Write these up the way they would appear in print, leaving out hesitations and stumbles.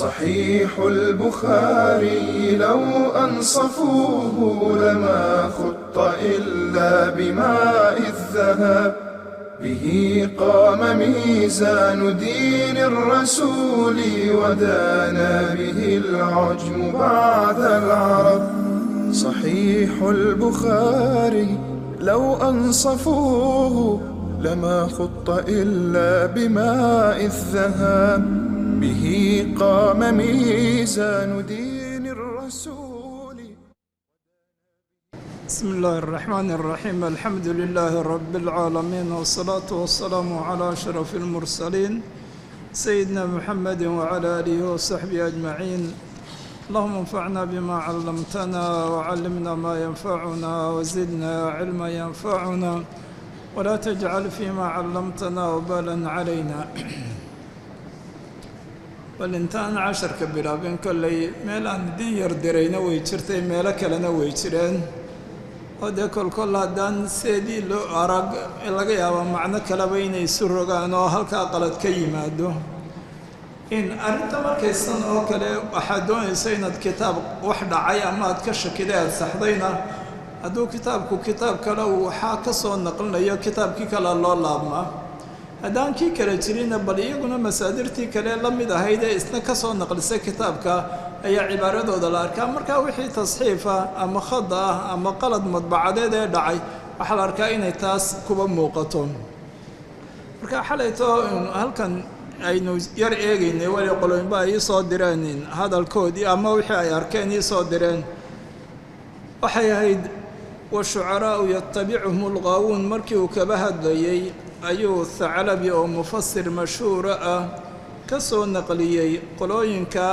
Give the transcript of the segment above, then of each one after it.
صحيح البخاري لو أنصفوه لما خط إلا بماء الذهب، به قام ميزان دين الرسول ودانا به العجم بعد العرب. صحيح البخاري لو أنصفوه لما خط إلا بماء الذهب، به قام ميزان دين الرسول. بسم الله الرحمن الرحيم. الحمد لله رب العالمين، والصلاة والسلام على أشرف المرسلين سيدنا محمد وعلى آله وصحبه أجمعين. اللهم انفعنا بما علمتنا وعلمنا ما ينفعنا وزدنا علما ينفعنا ولا تجعل فيما علمتنا وبالا علينا. bal intaan casharka bilaabin kolley meel aan idin yar dirayna way jirtay, meelo kalena way jireen oo dee kolkol haddaan seedii loo arag laga yaabo macno kaleba inay isu rogaan oo halkaa qalad ka yimaado. in arrinta markaysan oo kale waxaad doonaysa inaad kitaab wax dhacay ama aad ka shakiday aad saxdayna, hadduu kitaabku kitaab kale uu waxaa ka soo naqlinayo kitaabkii kale loo laabmaa. haddaan kii kale jirinna bal iyaguna masaadirtii kale la mid ahayd ee isna ka soo naqlisay kitaabka ayaa cibaaradooda la arkaa. markaa wixii tasxiifa ama khada ah ama qalad madbacadeed ee dhacay waxaa la arkaa inay taas kuba muuqato. marka xalayto halkan aynu yar eegaynay wali qoloynba ay ii soo direen hadalkoodii ama wixii ay arkeen ii soo direen. waxay ahayd washucaraa'u yatabicuhum algaawuun. markii uu kaba hadlayey ayuu thaclabi oo mufasir mashhuura ah ka soo naqliyey qolooyinka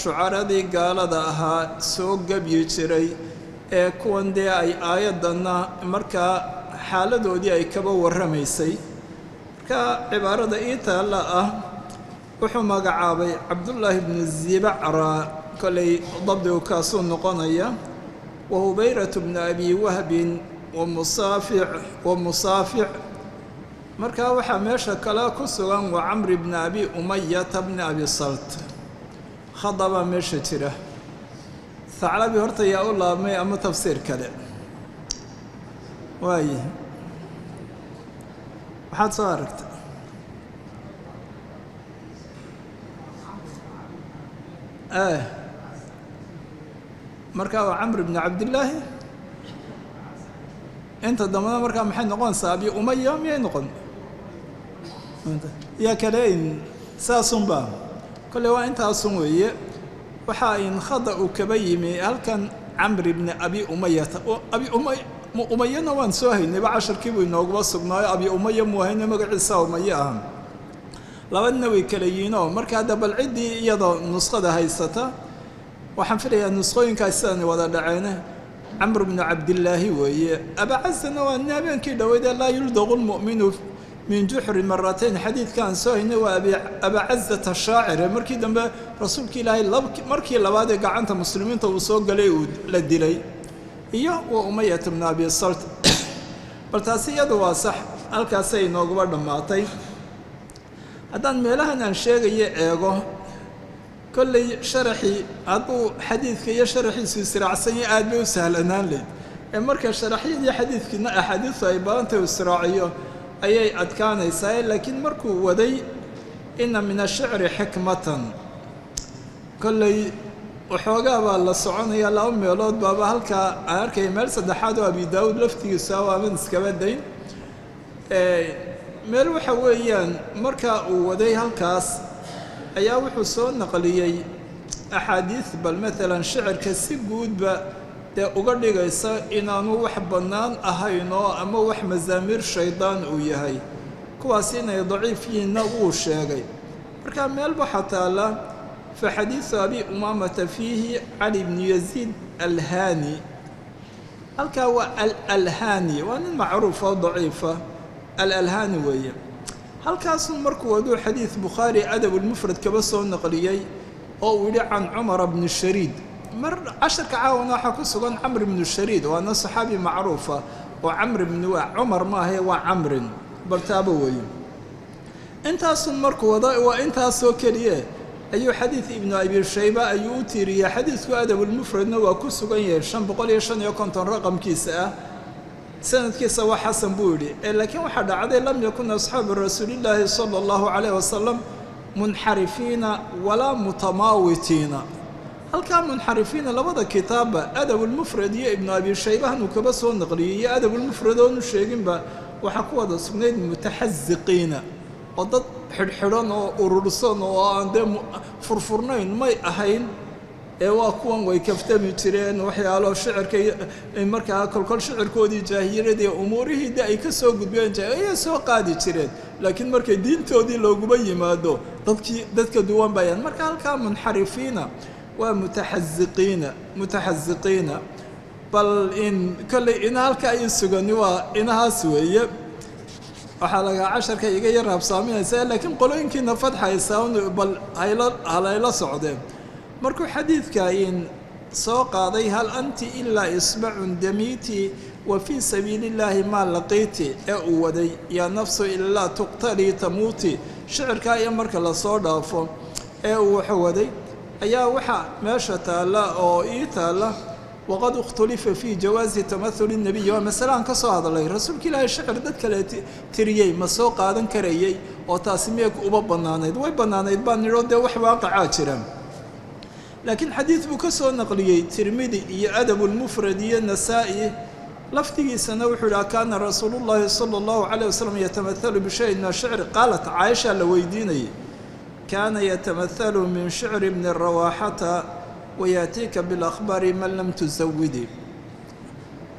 shucaradii gaalada ahaa soo gebyi jiray ee kuwan dee ay aayaddanna markaa xaaladoodii ay kaba warramaysay. marka cibaarada ii taalla ah wuxuu magacaabay cabdullaahi bnu zibacra, kolay dabdigu kaasuu noqonaya, wa hubayratu bnu abi wahbin wa musaafic. markaa waxaa meesha kale ku sugan wa camri bni abi umayata bni abi salt. khada baa meesha jira. thaclabi horta yaa u laabmay ama tafsiir kale waaye waxaad soo aragta markaa waa camri bni cabdillaahi. inta dambana markaa maxay noqonaysaa abi umaya miyay noqon yaa kale in saasunba kolley waa intaasun weeye. waxaa in khada uu kaba yimi halkan camri bni abi umayata. abi umayana waan soo haynayba casharkiibuu inooguba sugnaayo. abi umaya muu hayna magaciisa umaye ah. labadna way kala yihiinoo marka hadda bal ciddii iyadoo nuskhada haysata waxaan filayaa nuskhooyinkaas sidaan wada dhaceene camr bnu cabdillaahi weeye. abacazana waa nin habeenkii dhoweydee laa yuldaqu lmu'minu min juxri maratayn. xadiidkaan soo haynay waa abacazata shaacire. markii dambe rasuulka ilaahay markii labaad ee gacanta muslimiinta uu soo galay uu la dilay, iyo wa umayata bnu abi salt. bal taasi iyadu waa sax, halkaasay inooguba dhammaatay. haddaan meelahan aan sheegayo eego, kolley sharaxii hadduu xadiidka iyo sharaxiisu israacsan yahay aad bay u sahlanaan leyd. ee marka sharaxyadii xadiidkiina axaadiistu ay badantay israaciyo ayay adkaanaysaa. laakiin markuu waday ina min ashicri xikmatan, kolley waxoogaa baa la soconaya. laba meelood baaba halkaa aan arkaya. meel saddexaad oo abi daawuud laftigiisa waaman iskaba dayn. meel waxa weeyaan markaa uu waday halkaas ayaa wuxuu soo naqliyey axaadiis bal maalan shicirka si guudba dee uga dhigaysa inaanu wax bannaan ahaynoo ama wax masaamiir shaydaan uu yahay, kuwaas inay daciif yihiinna wuu sheegay. markaa meel waxaa taalla fa xadiisu abi umaamata fiihi cali bnu yaziid alhaani. halkaa waa alalhaani, waa nin macruuf oo daciifa. alalhaani weeye. halkaasuu markuu waduu xadiid bukhaari adabulmufrad kaba soo naqliyey oo uu yidhi can cumara bni shariid. mar casharka caawana waxaa ku sugan camr bnu shariid, waana saxaabi macruufa oo camr bnu waa cumar maahae waa camrin bartaabo weeye. intaasun markuu wada waa intaasoo keliye ayuu xadiid ibnu abi shayba ayuu u tiiriyey xadiidku adabulmufradna waa ku sugan yahay 555 raqamkiisa ah sanadkiisa waa xasan buu yidhi laakiin waxaa dhacday lam yakun asxaabu rasuulillaahi sala allahu calayh wasalam munxarifiina walaa mutamaawitiina halkaa munxarifiina labada kitaabba adabulmufrad iyo ibnu abi shaybahanuu kaba soo naqliyey iyo adabulmufrad oonu sheeginba waxaa ku wada sugnayd mutaxasiqiina oo dad xidhxidhan oo urursan oo aan dee furfurnayn may ahayn waa kuwan way kaftami jireen waxyaalo shicirka markaa kolkol shicirkoodii jaahiliyadii umuurihii de ay ka soo gudbeen ayay soo qaadi jireen laakiin markay diintoodii looguba yimaado dadka duwan bayaan marka halkaa munxarifiina waa mutaxasiqiina bal in kolley ina halkaa ii sugani waa inahaas weeye waxaa lagaa casharka iga yar habsaaminaysaa laakiin qolooyinkiina fadxaysaa bal halayla socdeen markuu xadiidka in soo qaaday hal anti ilaa isbacun damiiti wa fii sabiili illaahi maa laqiiti uu waday yaa nafsu ilaa tuqtalii tamuuti shicirkaa iyo marka lasoo dhaafo uu wuxuu waday ayaa waxaa meesha taalla oo ii taalla waqad ikhtulifa fii jawaazi tamahuli الnabiy waa masalaan ka soo hadlay rasuulka ilaahay shicir dad kale tiriyey ma soo qaadan karayey oo taasi miyay uba bannaanayd way bannaanayd baan nidho dee wax waaqacaa jira laakiin xadiid buu ka soo naqliyey tirmidi iyo adabulmufrad iyo nasaa'i laftigiisana wuxuu yidhaha kaana rasuulu llaahi sala allahu calayh wasalam yatamahalu bishayin min ashicri qaalat caaisha la weydiinayay kaana yatamahalu min shicri bni rawaaxata wayaatiika bilakhbaari man lam tusawidi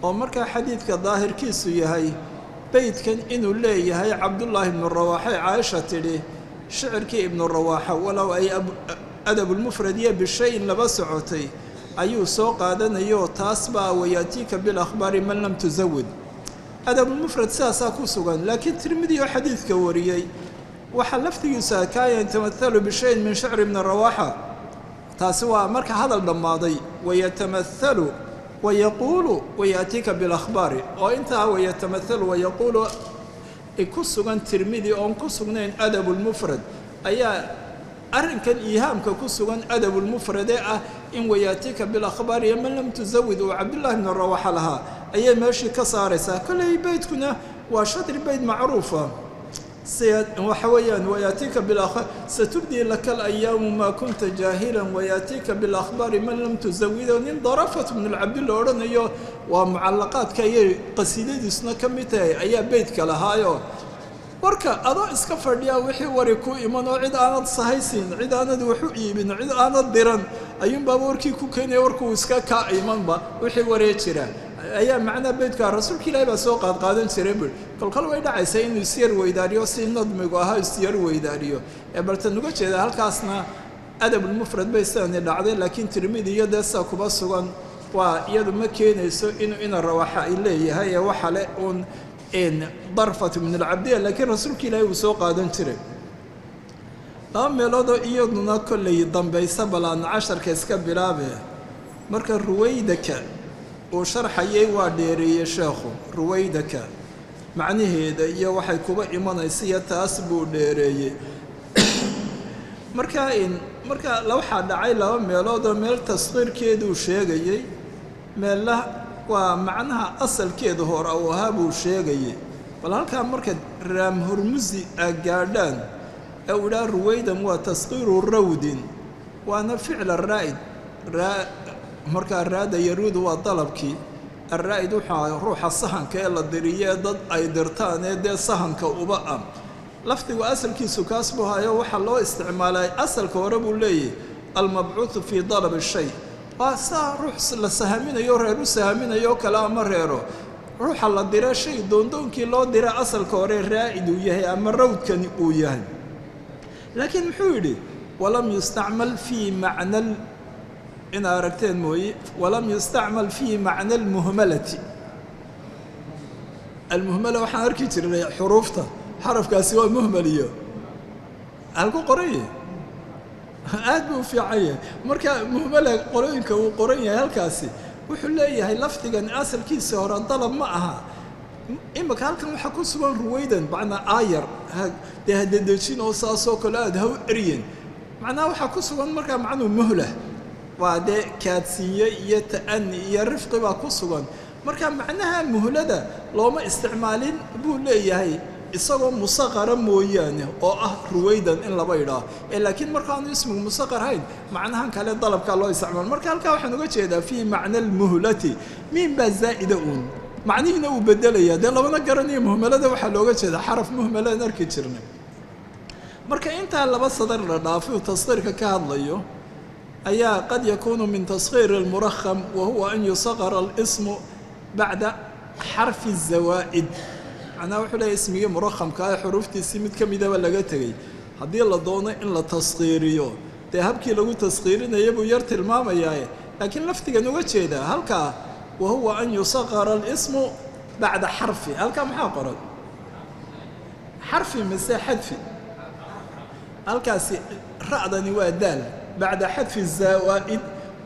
oo markaa xadiidka daahirkiisu yahay beydkan inuu leeyahay cabdullaahi ibnu rawaaxa caaisha tidhi shicirkii ibnu rawaaxa walow ay adabulmufrad iyo bishayin laba socotay ayuu soo qaadanayo taas baa wayaatiika bilakhbaari man lam tusawid adabulmufrad sidaasaa ku sugan laakiin tirmidi oo xadiidka wariyey waxaa laftigiisa kaana yatamahalu bishayin min shicri ibni rawaaxa taasi waa marka hadal dhammaaday wayatamahalu wayaquulu wayaatiika bilakhbaari oo intaa wayatamahalu wayaquulu ku sugan tirmidi oon ku sugnayn adabulmufrad ayaa arrinkan iihaamka ku sugan adabulmufrad ah in wayaatiika bilakhbaari iyo man lam tusawid uu cabdullaahi ibnu rawaaxa lahaa ayay meeshii ka saaraysaa kolley beydkuna waa shadri beyd macruufa waxa weeyaan wayaatiika saturdii laka alayaamu maa kunta jaahilan wayaatiika bilakhbaari man lam tusawido nin darafat bnu lcabdi la odhanayo waa mucallaqaadka ayay qasiidadiisuna ka mid tahay ayaa beydka lahaayo warka adoo iska fadhiya wixii wari ku iman oo cid aanad sahaysin cid aanad wax u iibin cid aanad diran ayuunbaaba warkii ku keenaya warkuu iska kaa imanba wixii waree jira ayaa macnaa beydka rasuulka ilaahi baa soo qaadqaadan jiray bui kolkol way dhacaysa inuu isyar weydaariyo si nadmigu ahaa isyar weydaariyo baltan uga jeeda halkaasna adabulmufrad bay sidani dhacday laakiin tirmidi iyo deesa kuba sugan waa iyadu ma keenayso inuu ina rawaaxa ay leeyahay ee waxa le uun darfat min alcabdiya laakiin rasuulka ilaahi uu soo qaadan jiray laba meeloodoo iyaduna kollay dambaysa balaan casharka iska bilaabe marka ruwaydaka uu sharxayay waa dheereeyey sheekhu ruwaydaka macnaheeda iyo waxay kuba imanaysa iyo taas buu dheereeyey marka waxaa dhacay laba meeloodoo meel taskiirkeeduu sheegayey meella waa macnaha asalkeeda hore uu ahaa buu sheegayey bal halkaa marka raam hormusi a gaadhaan ee uu idhaha ruwaydan waa taskiiru rawdin waana ficla raa'id markaa raada yaruudu waa dalabkii alraa'id waxaa ruuxa sahanka ee la diriyee dad ay dirtaan ee dee sahanka uba ah lafdigu asalkiisu kaas buu hayo waxaa loo isticmaalay asalka hore buu leeyahy almabcuudu fii dalabi shay waa saa ruux la sahaminayo reer u sahaminayo kale ama reero ruuxa la dira shay doondoonkii loo dira asalka hore raa'id uu yahay ama rawdkani uu yahay laakiin muxuu yidhi walam yustacmal fii macna ina aragteen mooye walam yustacmal fii macna almuhmalati almuhmala waxaan arki jirnay xuruufta xarafkaasi waa muhmal iyo halku qoranye aad buu u fiican yahay marka muhmala qorooyinka uu qoran yahay halkaasi wuxuu leeyahay lafdigan asalkiisa hore dalab ma aha imaka halkan waxaa ku sugan ruwaydan macnaa aayar dee hadedejin oo saasoo kale aad ha u eryen macnaha waxaa ku sugan markaa macnuu muhlah waa dee kaadsiiye iyo ta'ani iyo rifqi baa ku sugan marka macnaha muhlada looma isticmaalin buu leeyahay isagoo musaqara mooyaane oo ah ruwaydan in laba idhaa laakiin markaanu ismigu musaqar hayn macnahan kale dalabkaa loo isticmaal marka halkaa waxaan uga jeedaa fii macna almuhlati miin baa zaa'ida uun macnihiina uu bedelaya dee labana garanayo muhmalada waxaa looga jeedaa xaraf muhmalaan arki jirnay marka intaa laba sadar la dhaafay uu tasqiirka ka hadlayo ayaa qad yakuunu min tasqiir almurakham wa huwa an yusaqara alismu bacda xarfi الzawaa'id macnaha wuxuu leeyahay ismigii murakhamka ah xuruuftiisii mid ka midaba laga tegey haddii la doono in la tasqiiriyo dee habkii lagu tasqiirinaya buu yar tilmaamayaaye laakiin laftigan uga jeedaa halkaa wa huwa an yusaqara alismu bacda xarfi halkaa maxaa qoran xarfi mise xadfi halkaasi ra'dani waa daal bacda xadfi zawaa'id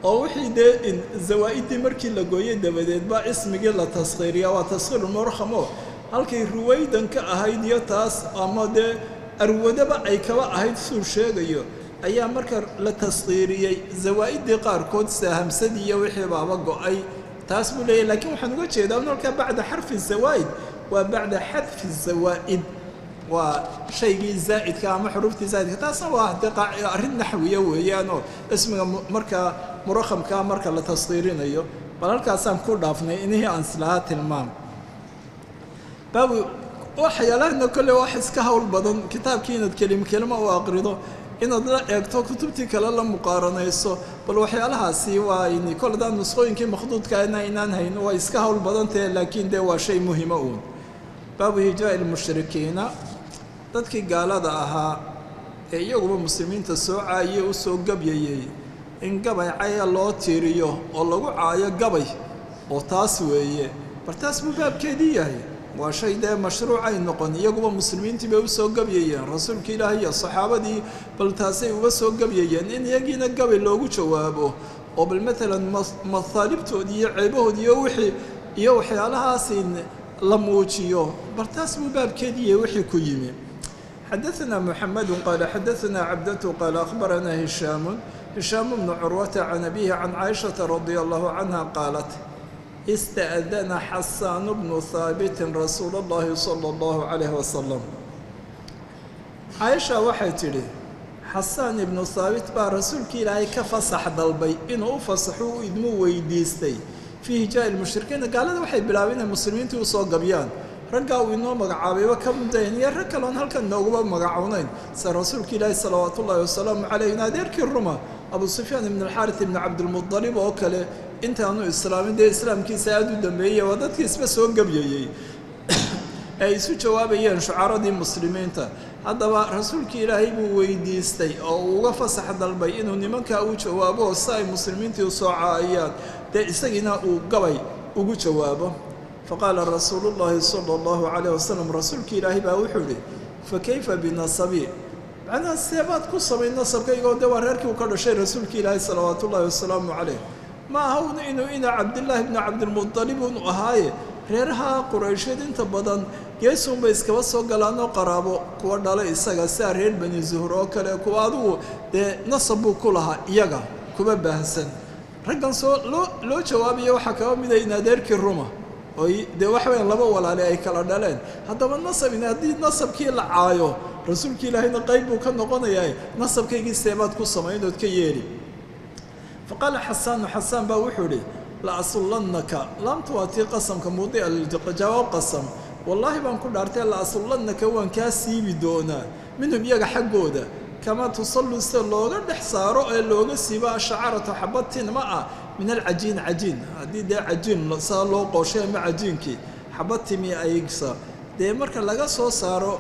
oo wixii dee zawaa'idii markii la gooyey dabadeed baa ismigii la tasqiiriya waa tasqiiru murakhamo halkay ruwaydan ka ahayd iyo taas ama dee arwadaba ay kaba ahayd suu sheegayo ayaa marka la tasqiiriyey zawaa'idii qaarkood saahamsadii iyo wixii baaba go-ay taas buu leeyahy lakiin waxaan uga jeedaa in halkaa bacda xarfi zawaa'id waa bacda xadfi zawaa'id waa shaygii zaa'idka ama xuruuftii zaa'idka taasna waa dee arrin naxwiya weeyaanoo ismiga markaa murakhamkaa marka la tasqiirinayo bal halkaasaan ku dhaafnay inihii aan islahaa tilmaam baabu waxyaalahana kolle wax iska hawl badan kitaabkii inaad kelimo u aqrido inaad la eegto kutubtii kale la muqaaranayso bal waxyaalahaasi waa kol hadaan nusqooyinkii makhduudkaana inaan hayno waa iska hawl badantahe laakiin dee waa shay muhima uun baabu hijaa'i lmushrikiina dadkii gaalada ahaa ee iyaguba muslimiinta soo caayiye u soo gabyayey in gabay caya loo tiiriyo oo lagu caayo gabay oo taas weeye bal taas buu baabkeedii yahay waa shay dee mashruucay noqon iyaguba muslimiintii bay u soo gabyayeen rasuulkii ilaahay iyo saxaabadii bal taasay uga soo gabyayeen in iyagiina gabay loogu jawaabo oo bal maalan mahaalibtoodii iyo ceebahoodii iyo wixii iyo waxyaalahaasi la muujiyo bal taas buu baabkeedii yahay wixii ku yimi xadaثna محمد قال xadaثna cabdة قال أخبرنا هشام بن عروة عن أبيه عن عائشة رضي الله عنها قالت استأذن حسان بن ثابت رسول الله صلى الله عليه وسلم عائشة waxay tidhi xasaan ibnu haabit baa rasuulkii ilaahay ka fasax dalbay inuu u fasaxo u idmu weydiistay fii hijaa'i lmushrikiina gaalada waxay bilaabeen inay muslimiintii u soo gabyaan raggaa uu inoo magacaabayba ka mudayn iyo rag kaloon halkan nooguba magacownayn sida rasuulka ilaahi salawaatu ullaahi wasalaamu calayh in adeerkii ruma abu sufyaan ibn alxaaris ibni cabdilmudalib oo kale intaanu islaamin dee islaamkiisa aada u dambeeyey waa dadkii isba soo gabyayey ay isu jawaabayeen shucaradii muslimiinta haddaba rasuulkii ilaahay buu weydiistay oo uu uga fasax dalbay inuu nimankaa u jawaabo si ay muslimiintii u soo caayaan dee isagiina uu gabay ugu jawaabo faqaala rasuulu llaahi sala allahu calayh wasalam rasuulkii ilaahay baa wuxuu idhi fakayfa binasabi macnaha seebaad ku samay nasabkaygoo dee waa reerkii uu ka dhashay rasuulkii ilaahay salawaatu ullaahi wasalaamu calayh ma ahawna inuu ina cabdillaahi bni cabdilmudalib unu ahaaye reeraha quraysheed inta badan geesuunbay iskaba soo galaanoo qaraabo kuwa dhalay isaga siaa reer bani zuhur oo kale kuwa adugu dee nasab buu ku lahaa iyaga kuba baahsan raggan soo loo jawaabaya waxaa kaba mida in adeerkii ruma oo dee waxa weyaan laba walaale ay kala dhaleen haddaba nasabin haddii nasabkii la caayo rasuulkii ilaahayna qayb buu ka noqonayaa nasabkaygii seebaad ku samaynood ka yeeli faqaala xasaanu xasaan baa wuxuu idhi la asullannaka laamtu waa tii qasamka muudica liljawaab qasam wallaahi baan ku dhaartay la asullannaka waan kaa siibi doonaa minhum iyaga xaggooda kamaa tusallu sida looga dhex saaro ee looga siibo ashacarata xabadtin ma ah min alcajiin cajiin haddii dee cajiin saa loo qooshay ama cajiinkii xabadtimi aysa dee marka laga soo saaro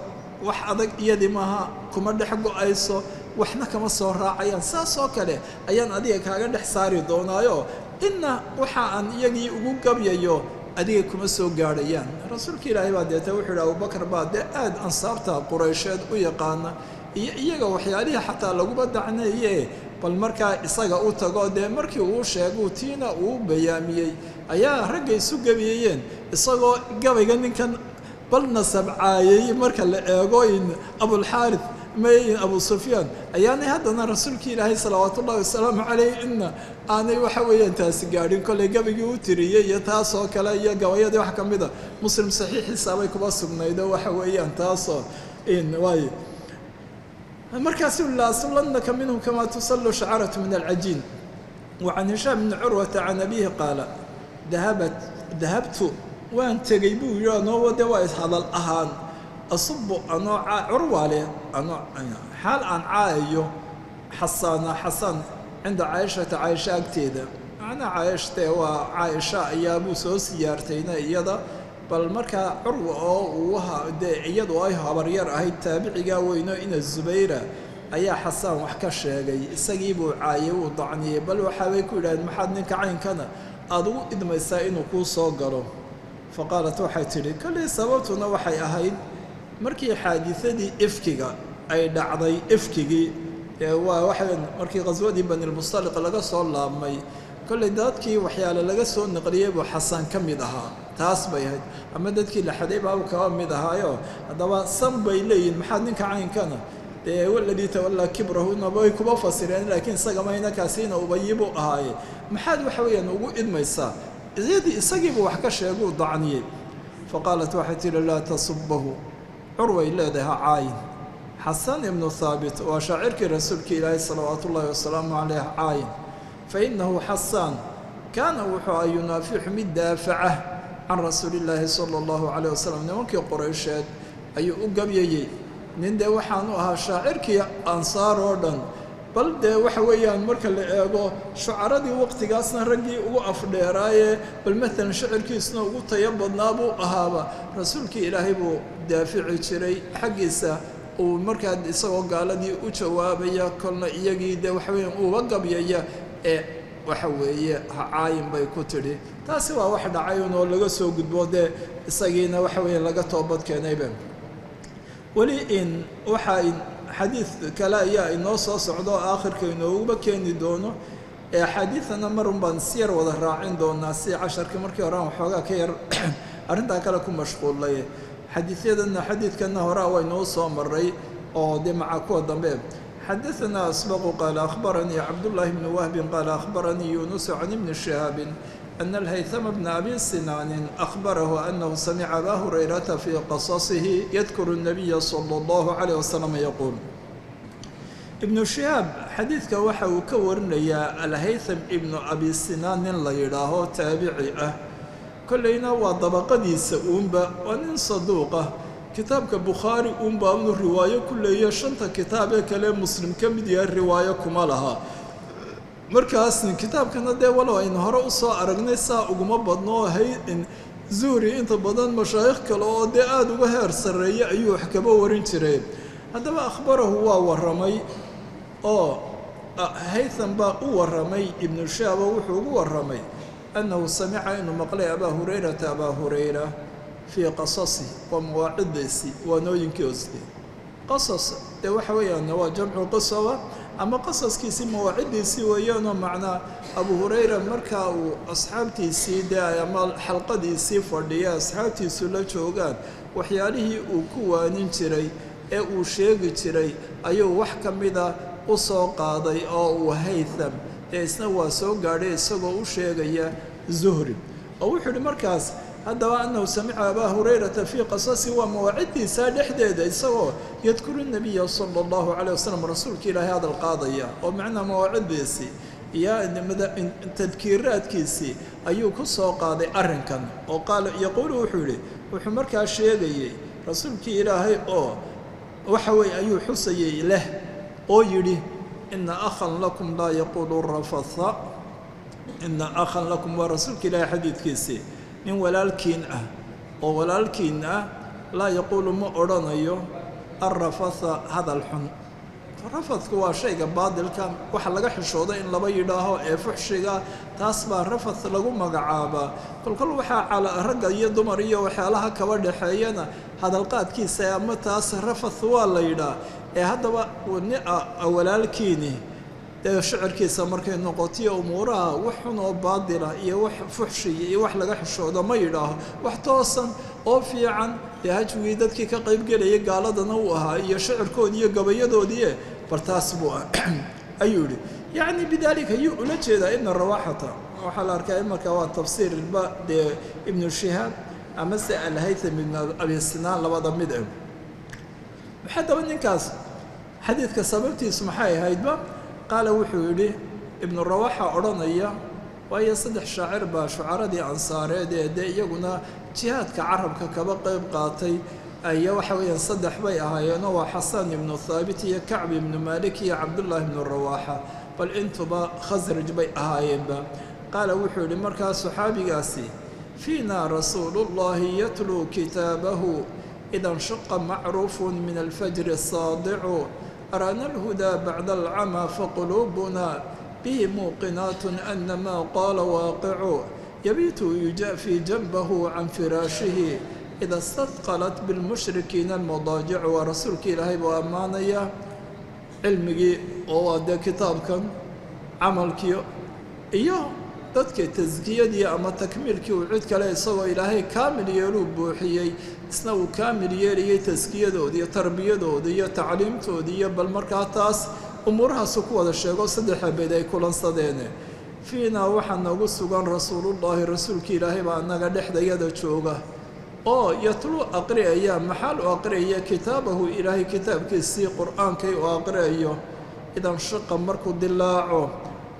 wax adag iyadii maaha kuma dhex go-ayso waxna kama soo raacayaan saas oo kale ayaan adiga kaaga dhex saari doonaayo inna waxa aan iyagii ugu gabyayo adiga kuma soo gaadhayaan rasuulka ilaahay baa deeta wuxuu yidhi abubakar baa dee aada ansaarta quraysheed u yaqaana iyo iyaga waxyaalihii xataa laguba dacneeye bal markaa isaga u tago dee markii uu sheeguu tiina uu bayaamiyey ayaa ragga isu gabyayeen isagoo gabayga ninkan bal nasab caayay marka la eego in abulxaaris may abu sufyaan ayaanay haddana rasuulkii ilaahay salawaatu ullahi wasalaamu calayh inna aanay waxa weeyaan taasi gaadhin kolley gabigii u tiriyey iyo taasoo kale iyo gabayadii wax ka mida muslim saxiixiisaabay kuba sugnaydo waxa weeyaan taasoo waay markaasuu la aslanaka minhum kamaa tusallu shacaratu min alcajiin wacan hishaam bni curwata can abiihi qaala dahabtu waan tegey buu yidhi anoo wade waa ishadal ahaan asubu anoo curwaale anoo xaal aan caayayo xasaan cinda caayishata caayisha agteeda macnaa caayishtee waa caayisha ayaabuu soo siyaartayna iyada bal markaa curwa oo uu dee iyadu ay habaryar ahayd taabicigaa weyno ina zubayra ayaa xasaan wax ka sheegay isagii buu caayay uu dacniyey bal waxaabay ku yidhahdeen maxaad ninka caynkana aada ugu idmaysaa inuu kuu soo galo fa qaalat waxay tidhi kolley sababtuna waxay ahayd markii xaadisadii ifkiga ay dhacday ifkigii waa waxay markii qaswadii banilmustaliq laga soo laabmay kolley dadkii waxyaale laga soo naqliyey buu xasaan ka mid ahaa taas bay ahayd ama dadkii la xaday baa kaba mid ahaayo haddaba san bay leeyihin maxaad ninka caynkana dee waladii tawallaa kibrahuna bay kuba fasireen laakiin isaga mayna kaasiina ubayibuu ahaaye maxaad waxa weeyaan ugu idmaysaa isagiibuu wax ka sheeguu dacniyey fa qaalat waxay tihi laa tasubahu curway leedahay ha caayin xasan ibnu haabit waa shaacirkii rasuulka ilaahay salawaatu ullaahi wasalaamu caleyh caayin fa innahu xasaan kaana wuxuu a yunaafixu mid daafaca can rasuuli illaahi sala allahu calayh wasalam nimankii qoraysheed ayuu u gabyayey nin dee waxaanu ahaa shaacirkii ansaar oo dhan bal dee waxa weeyaan marka la eego shucaradii waqtigaasna raggii ugu afdheeraaye bal maalan shicirkiisna ugu tayo badnaa buu ahaaba rasuulkii ilaahay buu daafici jiray xaggiisa uu markaa isagoo gaaladii u jawaabaya kolna iyagii dee waxa weeyaan uuba gabyaya ee waxa weeye ha caayin bay ku tidhi taasi waa wax dhacayun oo laga soo gudbo dee isagiina waxa weeyaan laga toobad keenayba weli waxaa xadiid kale ayaa inoo soo socdo oo aakhirka inooguba keeni doono ee axaadiidana marun baan si yar wada raacin doonaa si casharkii markii hore aan waxoogaa ka yar arrintaa kale ku mashquullay xadiidyadana xadiidkana horea waynuu soo maray oo dee maca kuwa dambe xadaثanaa asbaqu qaala akhbaranii cabdullaahi bni wahbin qaala akhbaranii yunusu can ibni shihaabin أن الهيثم بن أبي سنان أخبره أنه سمع أبا هريرة في قصصه يذكر النبي صلى الله عليه وسلم يقول ابن شهاب حديثك وحو كورنيا الهيثم ابن أبي سنان لا يراه تابعي كلنا وطبقدي سؤومبا ونن صدوقه كتابك بخاري أمبا من الرواية كلها شنط كتابه كلام مسلم كم دي الرواية كمالها markaas kitaabkana dee walow aynu hore u soo aragnay saa uguma badno zuhri inta badan mashaayikh kale oo dee aada uga heer sarreeyay ayuu wax kaba warin jiray haddaba akhbarahu waa warramay oo haytham baa u warramay ibnu shaaba wuxuu ugu warramay annahu samica inuu maqlay abaa hurayra fii qasasi waa mawaacidiisii waanooyinkii hoste qasas dee waxa weeyaan waa jamcu qisaba ama qasaskiisii mawaacidiisii weeyaanoo macnaa abu hurayra markaa uu asxaabtiisii dee ama xalqadiisii fadhiya asxaabtiisu la joogaan waxyaalihii uu ku waanin jiray ee uu sheegi jiray ayuu wax ka mida u soo qaaday oo uu haytham ee isna waa soo gaadhay isagoo u sheegaya zuhri oo wuxuu yidhi markaas haddaba annahu samica abaa hurayrata fii qasasi waa mawaaciddiisaa dhexdeeda isagoo yadkuru nabiya sala allahu calayh wasalam rasuulka ilaahay hadal qaadaya oo macnaa mawaaciddiisii iyo tadkiiraadkiisii ayuu ku soo qaaday arrinkan oo qaala yaquulu wuxuu yidhi wuxuu markaa sheegayey rasuulkii ilaahay oo waxa weeye ayuu xusayey leh oo yidhi ina akhan lakum laa yaquulu rafatha ina akhan lakum waa rasuulka ilaahay xadiidkiisii nin walaalkiin ah oo walaalkiin ah laa yaquulu ma odhanayo arrafatha hadal xun rafadku waa shayga baadilka waxa laga xishooda in laba yidhaaho ee fuxshiga taas baa rafath lagu magacaabaa kolkol waxaa ragga iyo dumar iyo waxyaalaha kaba dhexeeyana hadalqaadkiisa ama taas rafath waa la yidhaa ee haddaba walaalkiini dee shicirkiisa markay noqotiyo umuuraha wax xun oo baadila iyo wax fuxshiya iyo wax laga xishoodo ma yidhaaho wax toosan oo fiican dee hajwigii dadkii ka qaybgelayay gaaladana uu ahaa iyo shicirkoodii iyo gabayadoodii bal taas buu ayuu yidhi yacni bidaalika ayuu ula jeedaa ibna rawaxata waxaa la arkaa imarka waa tafsiir dee ibnu shihaab amase alhaytham ibn abi sinaan labada mid ah haddaba ninkaas xadiidka sababtiisu maxay ahaydba qaala wuxuu yidhi ibnu rawaxa odhanaya waayo saddex shaacir baa shucaradii ansaareed ee dee iyaguna jihaadka carabka kaba qayb qaatay aya waxa weeyaan saddex bay ahaayeenoo waa xasan ibnu thaabit iyo kacb ibnu maalik iyo cabdullaahi ibnu rawaxa bal intuba khasraj bay ahaayeenba qaala wuxuu yidhi markaa saxaabigaasi fiina rasuulullahi yatluu kitaabahu ida nshaqa macruufun min alfajri saadicu araana alhudaa bacda alcamaa faquluubuna bihi muuqinaatun ana maa qaala waaqicu yabiitu yuja'fii janbahu can firaashihi ida istadqalat bilmushrikiina almadaajicu waa rasuulka ilaahay buu ammaanaya cilmigii oo waa dee kitaabkan camalkii iyo dadka taskiyadii ama takmiilkii uu cid kale isagoo ilaahay kaamil yeeluu buuxiyey isna uu kaamil yeelayay taskiyadooda iyo tarbiyadooda iyo tacliimtooda iyo bal markaa taas umuurahaasu ku wada sheego saddex abeed ay kulansadeene fiinaa waxaa noogu sugan rasuulullaahi rasuulka ilaahay baa annaga dhexdayada jooga oo yatluu aqri'aya maxaal u aqri'aya kitaabahu ilaahay kitaabkiisii qur'aankay u aqri'ayo idan shaqa markuu dilaaco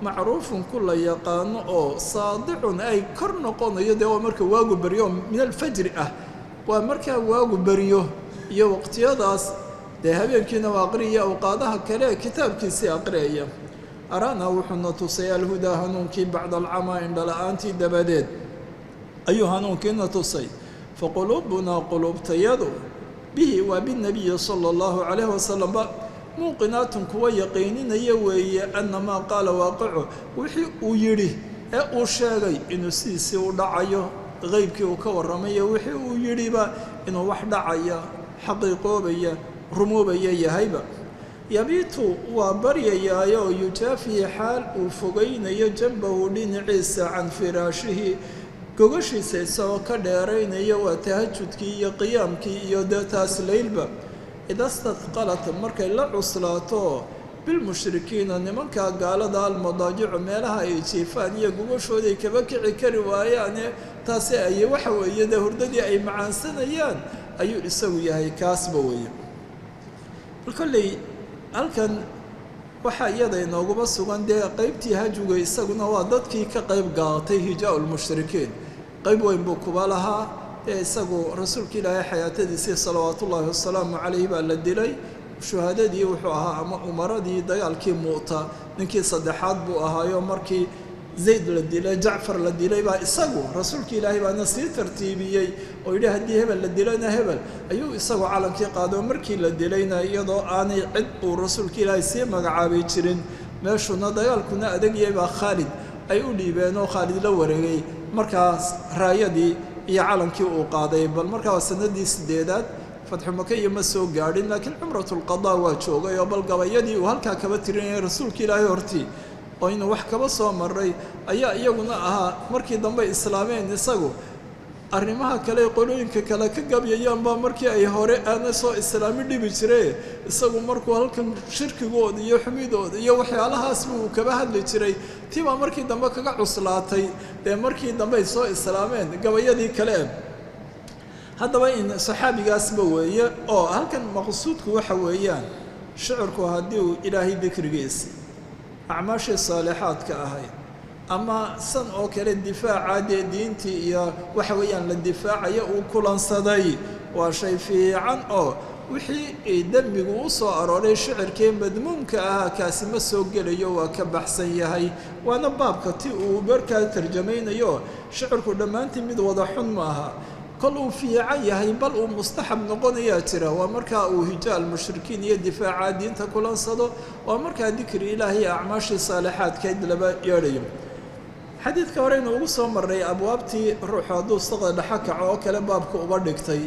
macruufun ku la yaqaano oo saadicun ay kor noqonayo dee waa marka waagu beryo min alfajri ah waa markaa waagu beryo iyo waqtiyadaas dee habeenkiina waa aqriya awqaadaha kale ee kitaabkiisii aqri'aya araana wuxuuna tusay alhudaa hanuunkii bacda alcamaa indhala-aantii dabadeed ayuu hanuunkiina tusay faquluubunaa quluubtayadu bihi waa binebiyi sala allahu calayhi wasalam muuqinaatun kuwa yaqiininaya weeye ana maa qaala waaqicu wixii uu yidhi ee uu sheegay inuu sidiisii u dhacayo qeybkii uu ka warramayo wixii uu yidhiba inuu wax dhacaya xaqiiqoobaya rumoobaya yahayba yabiitu waa baryayaayo yujaafihi xaal uu fogaynayo janbahu dhinaciisa can firaashihi gogashiisa isagoo ka dheeraynaya waa tahajudkii iyo qiyaamkii iyo dee taas leylba ida stadqalat markay la cuslaato bilmushrikiina nimankaa gaalada almadaajicu meelaha ay jiifaan iyo gogashooday kaba kici kari waayaane taasi ay waxa weeye dee hurdadii ay macaansanayaan ayuu isagu yahay kaasba weeye bal kolley halkan waxaa iyada inooguma sugan dee qeybtii hajuga isaguna waa dadkii ka qayb gaalatay hijaau lmushrikiin qayb weyn buu kuba lahaa ee isagu rasuulka ilaahay xayaatadiisii salawaatullaahi wasalaamu calayh baa la dilay shuhaadadii wuxuu ahaa ama umaradii dagaalkii mu'ta ninkii saddexaad buu ahaayo markii zayd la dilay jacfar la dilay baa isagu rasuulka ilaahay baana sii tartiibiyey oo yidhi haddii hebel la dilana hebel ayuu isagu calankii qaado markii la dilayna iyadoo aanay cid uu rasuulka ilaahay sii magacaabay jirin meeshuna dagaalkuna adagiyay baa khaalid ay u dhiibeen oo khaalid la wareegay markaas raayadii iyo calankii uu qaaday bal markaa waa sanadii 8aad fatxu maka iyo ma soo gaadhin laakiin cumratulqadaa waa joogay oo bal gabayadii uu halkaa kaba tirinayay rasuulka ilaahay hortii oo inuu wax kaba soo maray ayaa iyaguna ahaa markii dambe islaameen isagu arrimaha kale qolooyinka kale ka gabyayaanbaa markii ay hore aana soo islaami dhibi jire isagu markuu halkan shirkigooda iyo xumidooda iyo waxyaalahaas buu kaba hadli jiray tiibaa markii dambe kaga cuslaatay dee markii dambe ay soo islaameen gabayadii kale haddaba in saxaabigaasba weeye oo halkan maqsuudku waxa weeyaan shicirku haddii uu ilaahay dikrigiisa acmaashii saalixaadka ahayd ama san oo kale difaaca dee diintii iyo waxa weeyaan la difaacayo uu kulansaday waa shay fiican oo wixii dembigu u soo arooray shicirkii madmuumka ahaa kaasi ma soo gelayo waa ka baxsan yahay waana baabka ti uu markaa tarjamaynayo shicirku dhammaantii mid wada xun maaha kol uu fiican yahay bal uu mustaxab noqonayaa jira waa markaa uu hijaa almushrikiin iyo difaaca diinta kulansado waa markaa dikri ilaahay acmaashii saalixaadkeed laba yeedhayo xadiidka horeynu ugu soo marnay abwaabtii ruuxu hadduu saqda dhexa kaco oo kale baabka uba dhigtay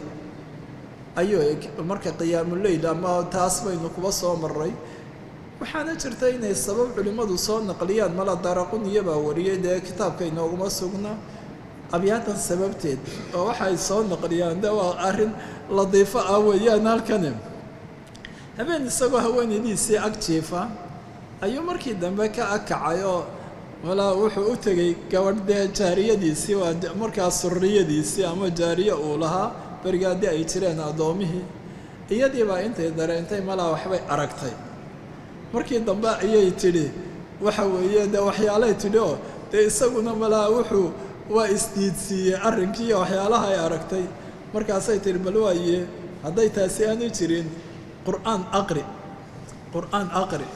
ayuu marka qiyaamuleyl ama taas baynu kuba soo marnay waxaana jirta inay sabab culimmadu soo naqliyaan mala Daaraquniya baa wariyay dee kitaabka inooguma sugna abyaatan sababteed oo waxay soo naqliyaan de waa arrin ladiifo ah weeyaan halkani habeen isagoo haweenaydiisii ag jiifa ayuu markii dambe ka akacay oo walaa wuxuu u tegay gabadh dee jaariyadiisii waa markaas surriyadiisii ama jaariye uu lahaa berigaadii ay jireen addoomihii iyadii baa intay dareentay malaa waxbay aragtay markii dambe ayay tidhi waxa weeye dee waxyaalay tidhi oo dee isaguna malaa wuxuu waa isdiidsiiyey arrinkii waxyaalaha ay aragtay markaasay tidhi bal waaye hadday taasi aanu jirin qur'aan aqri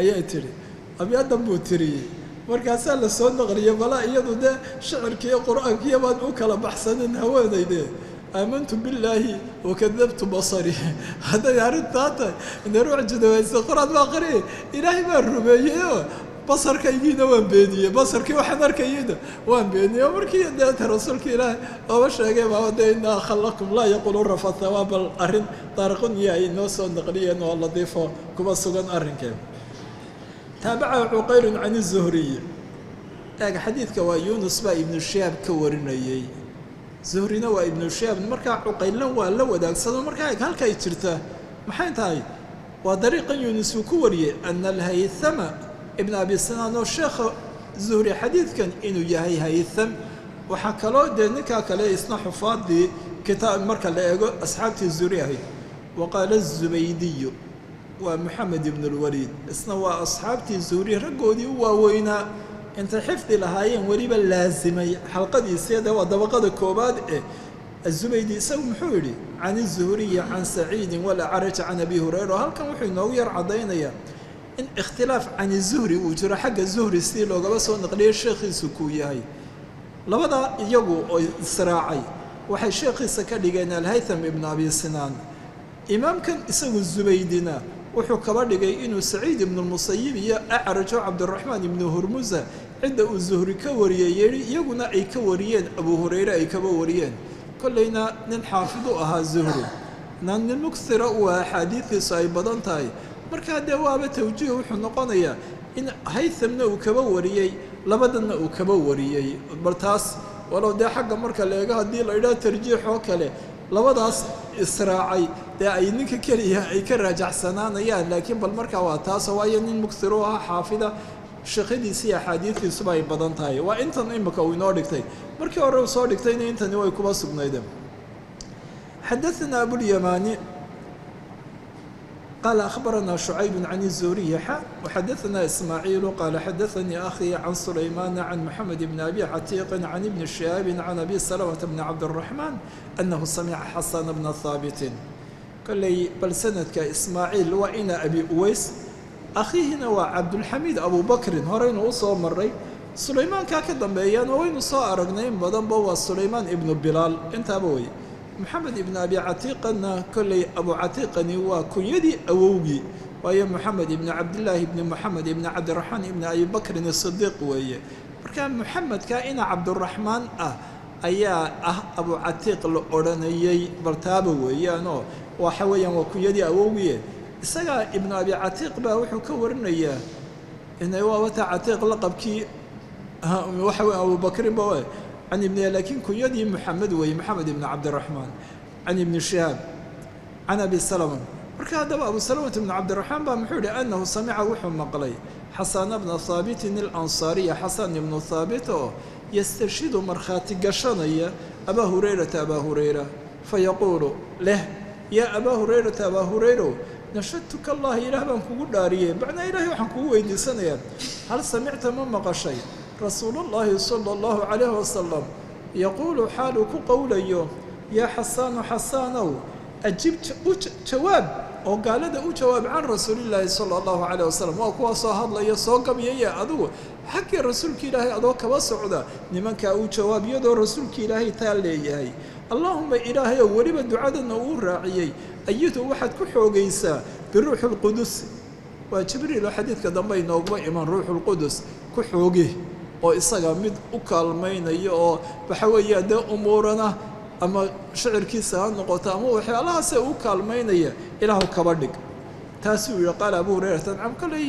ayay tidhi abyadan buu tiriyey markaasaa la soo naqliyay balaa iyadu dee shicirkiiyo qur'aankiiyo baan u kala baxsanin haweenayde aamantu billaahi wakadabtu basari hadday arrintaa tahay inay ruux jadawaysa qur'aan baa aqri ilaahay baa rumeeyeyoo basarkaygiina waan beeniyey basarkii waxaan arkayeyna waan beeniyey markii deeta rasuulka ilaahay ooba sheegay baa dee inaa khalaqakum laa yaqulu rafatha waa bal arrin Daaraquniya ay noo soo naqliyeen oo ladiifo kuba sugan arrinkeen taabaca Cuqaylun can Zuhriy xadiidka waa Yunus baa ibnu Shihaab ka warinayay Zuhrina waa ibnu Shihaab markaa Cuqaylna waa la wadaagsado markaa halkay jirta maxay tahay waa dariiqan Yunus uu ku wariyay anna al-Haythama ibn Abi Sinan oo sheekha Zuhri xadiidkan inuu yahay Haytham waxa kaloo dee ninka kale isna xufaadii kitaab marka la eego asxaabtii Zuhri ahayd waqala az-Zubaydi waa Muhammad ibn al-Walid isna waa asxaabtii Zuhri raggoodii u waaweynaa inta xifdi lahaayeen waliba laazimay xalqadiisii waa dabaqada koobaad ee az-Zubaydi isagu muxuu yidhi can az-Zuhri can Sa'id wal A'raj can Abi Hurayra halkan wuxuu inoogu yar cadaynayaa in ikhtilaaf can Zuhri uu jiro xagga Zuhri si loogaba soo naqliyay sheekhiisu ku yahay labada iyagu oo israacay waxay sheekhiisa ka dhigeen al-Haytham ibn Abi Sinan imaamkan isagu Zubaydina wuxuu kaba dhigay inuu Sa'id ibn al-Musayyib iyo A'raj Abdurrahman ibn Hurmuza cida uu Zuhri ka wariyay iyaguna ay ka wariyeen Abu Hurayra ay kaba wariyeen kullayna nin xaafid u ahaa Zuhri nin mukthira u ahadiithiisu ay badan tahay marka dee waaba tawjiih wuxuu noqonayaa in Haythamna uu kaba wariyay labadana uu kaba wariyay bal taas walow dee xagga marka la eego haddii la idhaa tarjiix oo kale labadaas israacay dee ay ninka keliya ay ka raajaxsanaanayaan laakiin bal markaa waa taas waayo nin mukthir u ah xaafida shaqadiisii axaadiistiisuba ay badan tahay waa intan imika uu inoo dhigtay markii hore uu soo dhigtayna intani way kuba sugnaydeen xadaثna abulyamani قال أخبرنا شعيب عن الزهري وحدثنا إسماعيل قال حدثني أخي عن سليمان عن محمد بن أبي عتيق عن ابن شهاب عن أبي سلمة بن عبد الرحمن أنه سمع حسن بن ثابت قال لي بل سندك إسماعيل وإن أبي أويس أخيه نوى عبد الحميد أبو بكر هرين وصو مري سليمان كاكدن بيان وين صو أرقنين بدن بوا سليمان ابن بلال انت أبوي محمد ابن أبي عتيق كل أبو عتيق هو كنيدي أووجي وهي محمد ابن عبد الله ابن محمد ابن عبد الرحمن ابن أبي بكر الصديق وهي كان محمد كائن عبد الرحمن أيا أبو عتيق الأورانيي برتابه وهي نو وحويا وكنيدي أووجي سجى ابن أبي عتيق بوحو كورنا إياه إنه هو عتيق لقب كي وحوي أبو بكر بوه عن ابن لكن كنيدي محمد وهي محمد بن عبد الرحمن عن ابن شهاب عن أبي سلمة وكان أبو سلمة بن عبد الرحمن بمحول أنه سمع وحو مقلي حسن بن ثابت الأنصاري حسن بن ثابت يستشهد مرخات قشانية أبا هريرة فيقول له يا أبا هريرة نشدتك الله إله بانكو داريه بعد إله وحنكو وين سنة هل سمعت من مقشي رسول الله صلى الله عليه وسلم يقول حالك قولي يا حسان أجبت جواب أو قال هذا جواب عن رسول الله صلى الله عليه وسلم وكوا صاحب الله يسوق بيا أدو حكي رسول كإلهي أدو كواسعدا لمن كأو جواب يدو رسول كإلهي تالي اللهم إلهي ورب الدعاء النور راعي أيته واحد كحوجيسا بالروح القدس وجبريل حديث كذا بين نوبة إيمان روح القدس كحوجه oo isaga mid u kaalmaynaya oo waxa weeye de umuurana ama shicirkiisa ha noqoto ama waxyaalahaas u kaalmaynaya ilaahu kaba dhig taasuu yihi qaala abu hurayrata nacam koley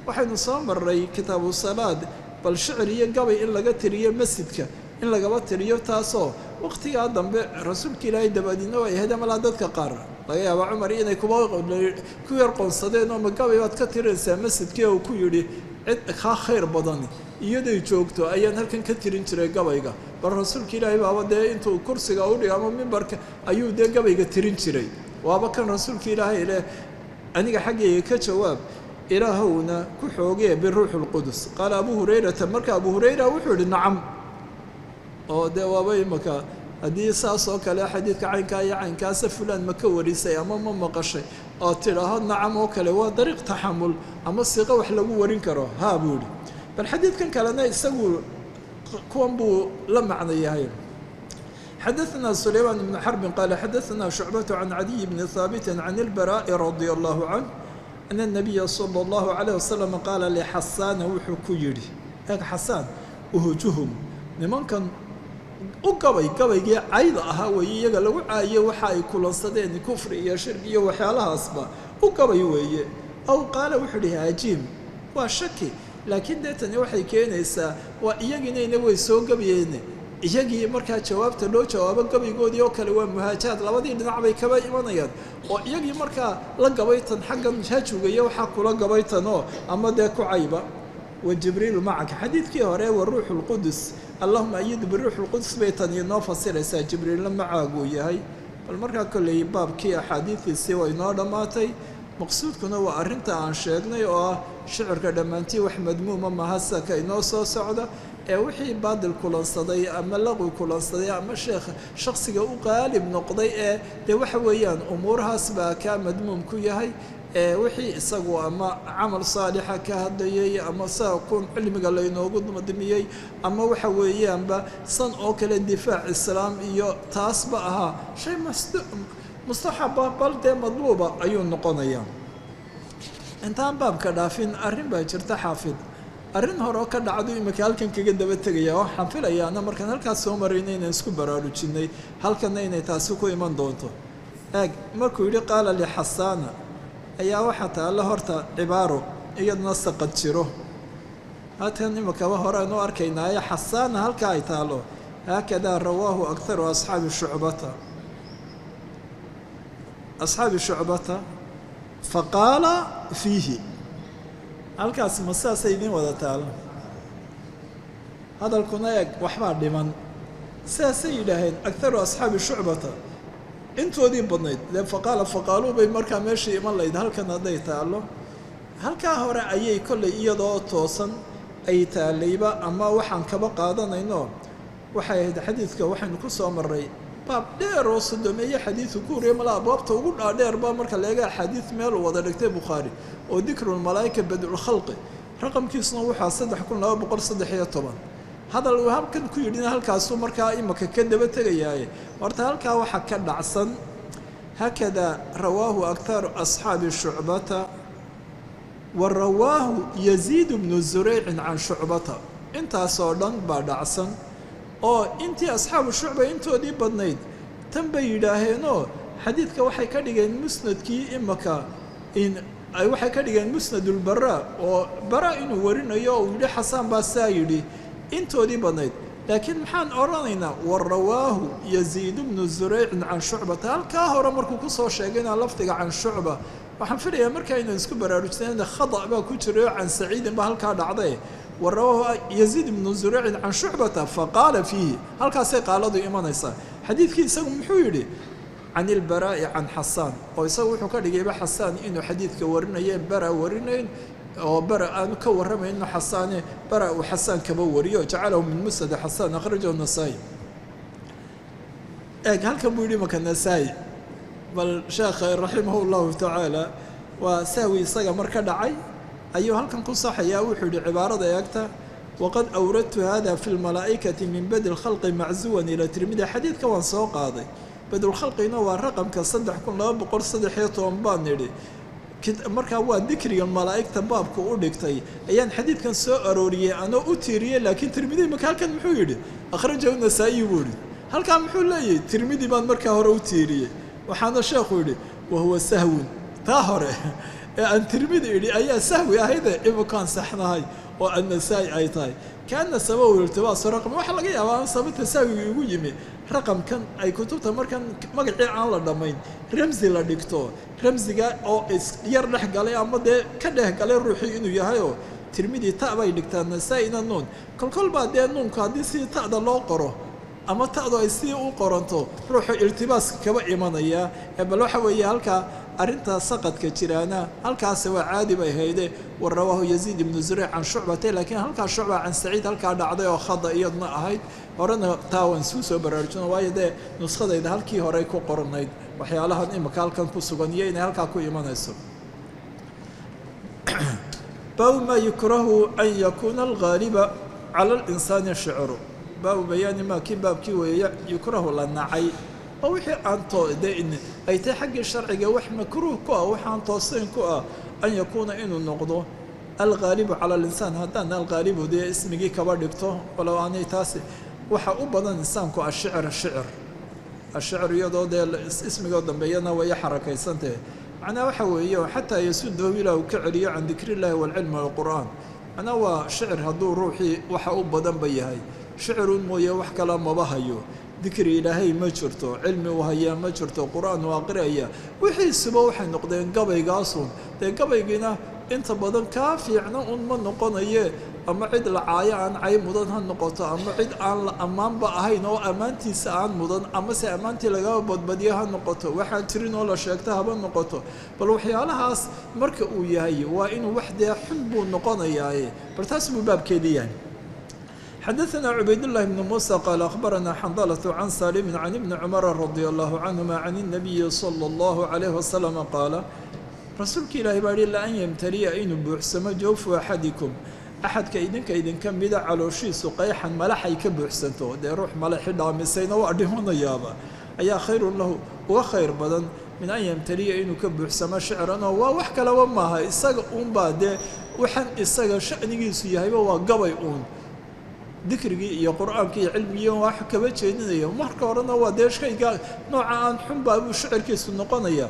waxaynu soo maray kitaabu salaad bal shicir iyo gabay in laga tiriyo masjidka in lagaba tiriyo taasoo waqtigaa dambe rasuulka ilaahay dabadiina way ahayd amalaa dadka qaar laga yaaba cumar inay ku yar qoonsadeen oo magabay baad ka tirinaysaa masjidkii uu ku yidhi cid kaa khayr badan iyaday joogto ayaan halkan ka tirin jiray gabayga bal rasuulka ilaahay baaba dee intuu kursiga u dhigo ama mimbarka ayuu dee gabayga tirin jiray waaba kan rasuulka ilaahay leh aniga xaggayga ka jawaab ilaahowna ku xoogee biruuxi lqudus qaala abu hurayrata marka abu hurayra wuxuu yihi nacam oo dee waaba imaka haddii saas oo kale xadiidka caynkaa iyo caynkaasa fulaan ma ka warisay ama ma maqashay oo tidhaaho nacam oo kale waa dariiq taxamul ama siiqo wax lagu warin karo haa buu yihi bal xadiidkan kalena isagu kuwan buu la macno yahay xadaثna سulaymaan بن xرب qال xadaثna شhuعبة عن عadي بن ثاaبت عن البراء رضي الله عنه أن النبي صلى الله عليه وسلم qاala لxasاana wuxuu ku yidhi eeg xasaan uhujuhum nimankan u gabaygii cayda ahaa weeye iyaga lagu caayo waxa ay kulansadeen kufri iyo shirki iyo waxyaalahaasba u gabay weeye aw qaala wuxuu ihi haajiim waa shaki laakiin dee tani waxay keenaysaa waa iyagiinayna way soo gabayeen iyagii markaa jawaabta loo jawaabo gabaygoodii oo kale waa muhaajaad labadii dhinac bay kaba imanayaan oo iyagii markaa la gabaytan xaggan haajugaya waxaa kula gabaytanoo ama dee ku cayba wa jibriilu macaka xadiidkii hore wa ruuxu lqudus allahuma ayidu biruuxi lqudus bay tan inoo fasiraysaa jibriilla macaaguu yahay bal markaa kolley baabkii axaadiidiisii way noo dhammaatay maqsuudkuna waa arrinta aan sheegnay oo ah shicirka dhammaantii wax madmuuma mahasaka inoo soo socda ee wixii baadil kulansaday ama laqwi kulansaday ama shaksiga u qaalib noqday ee dee waxa weeyaan umuurahaas baa kaa madmuum ku yahay ee wixii isagu ama camal saalixa ka hadlayay ama saakun cilmiga laynoogu dimiyey ama waxa weeyaanba san oo kale difaac islaam iyo taasba ahaa shay mustaxaba bal dee madluuba ayuu noqonayaa intaan baabka dhaafin arrin baa jirta xaafid arrin hore oo ka dhacdo imika halkan kaga daba tegaya waxaan filayaana markaan halkaas soo marayna inaan isku baraarujinay halkanna inay taasi ku iman doonto eeg markuu yidhi qaala lixasaana ayaa waxaa taalla horta cibaaro iyaduna saqad jiro halkan imikaba hore aan u arkaynaaye xasaana halkaa ay taalo haakadaa rawaahu akharu asxaabi shucbata faqaala fiihi halkaas ma sidaasay idiin wada taalo hadalkuna eeg waxbaa dhiman sidaasay yidhaaheen akharu asxaabi shucbata intoodii badnayd dee faqaaluu bay markaa meeshii iman layd halkan hadday taalo halkaa hore ayay kollay iyadoo toosan ay taalayba ama waxaan kaba qaadanayno waxay ahayd xadiidka waxaynu ku soo marray baab dheer oo sodomeeye xadiidu ku huriya malaa abwaabta ugu dhaadheer baa marka laega axaadiid meel uu wada dhigtay bukhaari oo dikrulmalaa'ika badulkhalqi raqamkiisuna waxaa 3213 hadal uu halkan ku yidhina halkaasuu markaa imaka ka daba tegayaaye horta halkaa waxaa ka dhacsan hakada rawaahu akharu asxaabi shucbata wa rawaahu yaziid bnu zuraycin can shucbata intaasoo dhan baa dhacsan oo intii asxaabu shucba intoodii badnayd tan bay yidhaaheenoo xadiidka waxay ka dhigeen musnadkii imaka waxay ka dhigeen musnadulbara oo bara inuu warinayo oo uu yidhi xasaan baa saa yidhi intoodii badnayd laakiin maxaan odhanaynaa wa rawaahu yaziid bnu zuraycin can shucbata halkaa hore markuu ku soo sheegayna lafdiga can shucba waxaan filayaa markaa inaan isku baraarujsanayna khada' baa ku jiray oo can saciidin baa halkaa dhacday wa rawaahu yaziid bnu zuraycin can shucbata faqaala fiihi halkaasay qaaladu imanaysaa xadiidkii isagu muxuu yidhi can ilbaraa'i can xasaan oo isagu wuxuu ka dhigayba xasaan inuu xadiidka warinayeen bara warinayn oo bara aanu ka warramayno xasaane bara uu xasaan kaba wariyo jacalahu min musnad xasaan akhrajahu nasaa'i eeg halkan buu yidhi marka nasaa'i bal sheekha raximahu llahu tacaala waa sahwi isaga mar ka dhacay ayuu halkan ku saxayaa wuxuu yidhi cibaarada eegta waqad awradtu hada fi lmalaa'ikati min badi lkhalqi maczuwan ila tirmidi xadiidka waan soo qaaday badulkhalqina waa raqamka 3213 baan nidhi markaa waa dikriga malaa'igta baabka u dhigtay ayaan xadiidkan soo arooriyey anoo u tiiriyey laakiin tirmidi marka halkan muxuu yidhi akhrajahu nasaa'i buu yidhi halkaa muxuu leeyahay tirmidi baan markaa hore u tiiriyey waxaana sheekhu yidhi wahuwa sahwun taa hore aan tirmidi idhi ayaa sahwi ahayde imakaan saxnahay oo annasaa'i ay tahay kaana sababu iltibaas raqam waxa laga yaabaa sababta sahwiga ugu yimi raqamkan ay kutubta markan magacii aan la dhamayn ramzi la dhigto ramziga oo yar dhex galay ama dee ka dhex galay ruuxii inuu yahay oo tirmidi ta bay dhigtaan nasaa'ina nuun kolkol baa dee nuunka haddii si ta'da loo qoro ama ta'du ay si u qoranto ruuxu iltibaaska kaba imanaya bal waxa weeye halkaa arrintaa saqadka jiraana halkaasi waa caadi bay hayde warawaahu yaziid ibnu zureyc can shucbate laakiin halkaa shucba can saciid halkaa dhacday oo khada iyadna ahayd horena taa waan suu soo baraarujino waayo dee nuskhadayda halkii horey ku qoranayd waxyaalahan imika halkan ku sugan iyo inay halkaa ku imanayso baabu maa yukrahu an yakuuna alghaaliba cala alinsaani shicru baabu bayaani maa kii baabkii weeye yukrahu la nacay oo wixii aan ay tahay xaggii sharciga wax makruuh ku ah waxaan toosayn ku ah an yakuuna inuu noqdo alghaalibu cala alinsaan haddaan alghaalibu dee ismigii kaba dhigto walow aanay taasi waxa u badan insaanku ashicr iyadoo dee ismigoo dambeeyana way xarakaysantahe macnaha waxa weeye oo xataa yasudahu ilaah uu ka celiyo can dikri illaahi waalcilmi walqur'aan macnaha waa shicir hadduu ruuxii waxa u badanba yahay shicirun mooye wax kala maba hayo dikri ilaahay ma jirto cilmi uu hayaa ma jirto qur-aan uu aqriaya wixiisuba waxay noqdeen gabaygaasun dee gabaygiina inta badan kaa fiicna un ma noqonaye ama cid la caayo aan cay mudan ha noqoto ama cid aan la ammaanba ahayn oo ammaantiisa aan mudan ama se ammaantii lagaba badbadiyo ha noqoto waxaan jirin oo la sheegto haba noqoto bal waxyaalahaas marka uu yahay waa inuu wax dee xun buu noqonayaaye bal taas buu baabkeedii yahay xadaثna cubayd الlahi بn muسى qال أخbarana xandلة can salim can ibni cmr radي الlaه canهuma can الnabiyi slى الlaه عalيه وasلم qaala rasuulka ilaahi baa yihi laan ymtaliya inuu buuxsamo jawfu axadikum axadka idinka mida calooshiisu qayxan malaxay ka buuxsanto dee ruux malaxi dhaamisayna waa dhimanayaaba ayaa khayrun lahu uga khayr badan min an ymtaliya inuu ka buuxsamo shicran oo waa wax kalaba maaha isaga uunbaa dee waxaan isaga sha'nigiisu yahayba waa gabay uun dikrigii iyo qur-aankii iyo cilmigii wax kaba jeedinaya marka horena waa dee shayga nooca aan xunbaa buu shicirkiisu noqonaya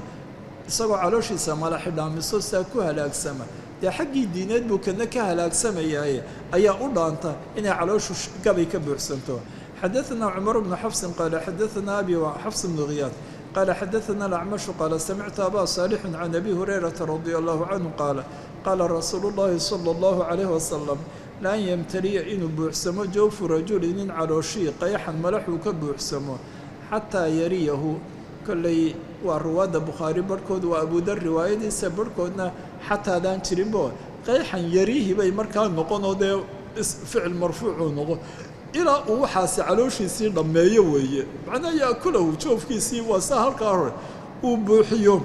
isagoo calooshiisa malaxi dhaamiso saa ku halaagsama dee xaggii diineed buu kana ka halaagsamayaaye ayaa u dhaanta inay calooshu gabay ka buuxsanto xadaثna cumar bnu xafsin qaala xadaثna abi xafs bnu khiyaad qaala xadaثna alacmashu qaala samictu abaa saalixin can abi hurayrata radi allahu canhu qaala qaala rasuulu اllahi salى اllahu عalayh wasalam laan ymtaliya inuu buuxsamo jawfu rajuli nin calooshii qayxan malaxuu ka buuxsamo xataa yariyahu kolley waa ruwaadda bukhaari barhkood waa abudar riwaayadiisa barhkoodna xataadaan jirinbo qayxan yariihi bay markaa noqonoo dee ficil marfuucuu noqon ilaa uu waxaasi calooshiisii dhammeeyo weeye macnaa yaakulahu joofkiisii waa saa halkaa hore uu buuxiyo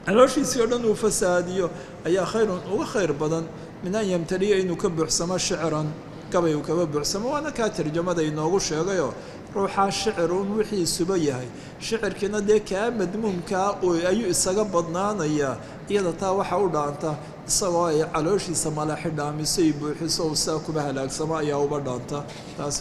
calooshiisii oo dhan uu fasaadiyo ayaa khayrun uga khayr badan min an ymtaliya inuu ka buuxsamo shicran gabay uu kaba buuxsamo waana kaa tarjamada inoogu sheegayoo ruuxaa shicirun wixiisuba yahay shicirkiina dee kaa madmuumkaa ayuu isaga badnaanayaa iyada taa waxa u dhaanta isagoo ay calooshiisa malaxi dhaamiso i buuxiso u saa kuba halaagsamo ayaa uba dhaanta taas